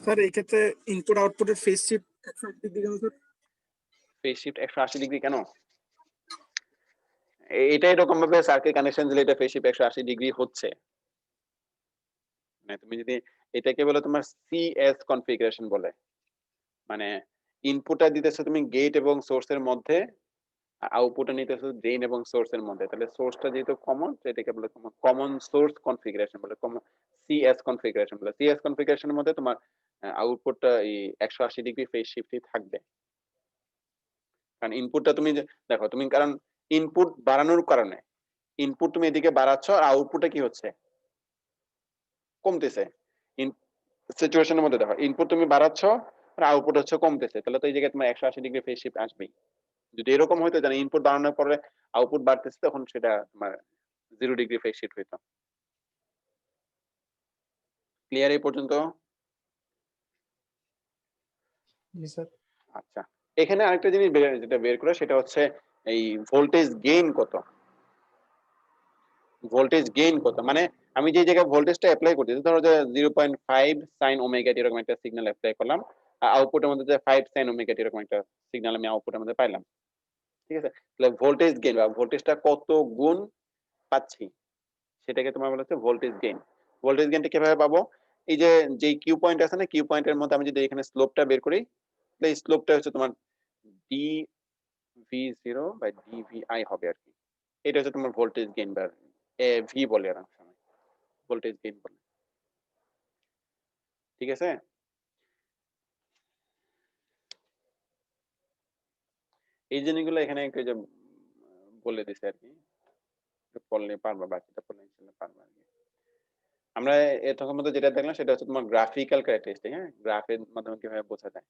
স্যার এই ক্ষেত্রে ইনপুট আউটপুটের ফেজ শিফট 180 ডিগ্রি হবে স্যার? ফেজ শিফট 180 ডিগ্রি কেন? এটা এরকম ভাবে সার্কিট কানেকশন দিলে এটা ফেজ শিফট 180 ডিগ্রি হচ্ছে। মানে তুমি যদি এটাকে বলে তোমার সিএস কনফিগারেশন বলে, মানে ইনপুটটা দিতেছো তুমি গেট এবং সোর্স এর মধ্যে, আউটপুটটা নিতেছো ড্রেন এবং সোর্স এর মধ্যে, তাহলে সোর্সটা যেহেতু কমন এটাকে বলে তোমার কমন সোর্স কনফিগারেশন বলে, কমন সিএস কনফিগারেশন বলে। সিএস কনফিগারেশনের মধ্যে তোমার আউটপুটটা এই 180 ডিগ্রি ফেজ শিফটই থাকবে। কারণ ইনপুটটা তুমি দেখো, তুমি কারণ ইনপুট বাড়ানোর কারণে ইনপুট তুমি এদিকে বাড়াচ্ছ আর আউটপুটে কি হচ্ছে, কমতেছে। সিচুয়েশনের মধ্যে দেখো ইনপুট তুমি বাড়াচ্ছ আর আউটপুট হচ্ছে কমতেছে, তাহলে তো এই জায়গায় তোমার 180 ডিগ্রি ফেজ শিফট আসবেই। যদি এরকম হইতো জানো ইনপুট বাড়ানোর পরে আউটপুট বাড়তেছে, তখন সেটা তোমার 0 ডিগ্রি ফেজ শিফট হইতো। ক্লিয়ার এই পর্যন্ত? জি স্যার। আচ্ছা, এখানে আরেকটা জিনিস যেটা বের করে সেটা হচ্ছে এই ভোল্টেজ গেইন কত। ভোল্টেজ গেইন কত মানে আমি যে জায়গায় ভোল্টেজটা অ্যাপ্লাই করতেছি, ধরো যে 0.5 sin ওমেগা টি এরকম একটা সিগন্যাল অ্যাপ্লাই করলাম, আর আউটপুটের মধ্যে যে 5 sin ওমেগা টি এরকম একটা সিগন্যাল আমি আউটপুটের মধ্যে পাইলাম, ঠিক আছে? তাহলে ভোল্টেজ গেইন বা ভোল্টেজটা কত গুণ পাচ্ছি সেটাকে তোমার বলা হচ্ছে ভোল্টেজ গেইন। ভোল্টেজ গেইনটা কিভাবে পাবো? এই যে কিউ পয়েন্ট আছে না, কিউ পয়েন্টের মধ্যে আমি যদি এখানে স্লোপটা বের করি, তাহলে এই স্লোপটা হচ্ছে তোমার dv0 বাই dvi হবে আর কি। এটা হচ্ছে তোমার ভোল্টেজ গেইন বা ভি বলে আর সময় ভোল্টেজ গেইন বলে, ঠিক আছে? এই জিনিসগুলো এখানে একটু যে বলে দিছে আর কি, পড়লে পারবা, বাকিটা পড়লে ইনশাআল্লাহ পারবা আর কি। আমরা এতক্ষণ মধ্যে যেটা দেখলাম সেটা হচ্ছে তোমার গ্রাফিক্যাল ক্যারেক্টারিস্টিক, হ্যাঁ, গ্রাফের মাধ্যমে কিভাবে বোঝা যায়।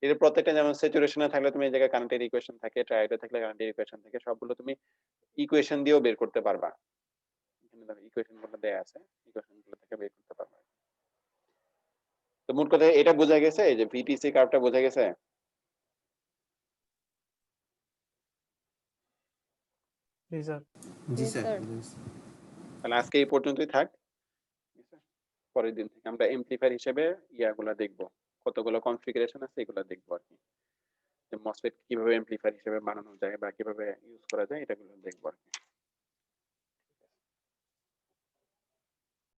এর প্রত্যেকটা যেমন স্যাচুরেশনে থাকলে তুমি এই জায়গায় কারেন্টের ইকুয়েশন থাকে, ট্রায়োডে থাকলে কারেন্টের ইকুয়েশন থাকে, সবগুলো তুমি ইকুয়েশন দিয়েও বের করতে পারবা। এখানে দেখো ইকুয়েশন গুলো দেয়া আছে, ইকুয়েশন গুলো থেকে বের করতে পারবা। তো মোট কথা এটা বোঝা গেছে, এই যে ভিটিসি কার্ভটা বোঝা গেছে। জি স্যার। জি Yes, স্যার sir. তাহলে আজকে এই পর্যন্তই থাক, ঠিক আছে? পরের দিন থেকে আমরা এমপ্লিফায়ার হিসেবে ইয়াগুলা দেখবো, কতগুলো কনফিগারেশন আছে এগুলো দেখবো আর কি। যে মসফেট কিভাবে এমপ্লিফায়ার হিসেবে বানানো যায় বা কিভাবে ইউজ করা যায়, এটাগুলো দেখবো আর কি।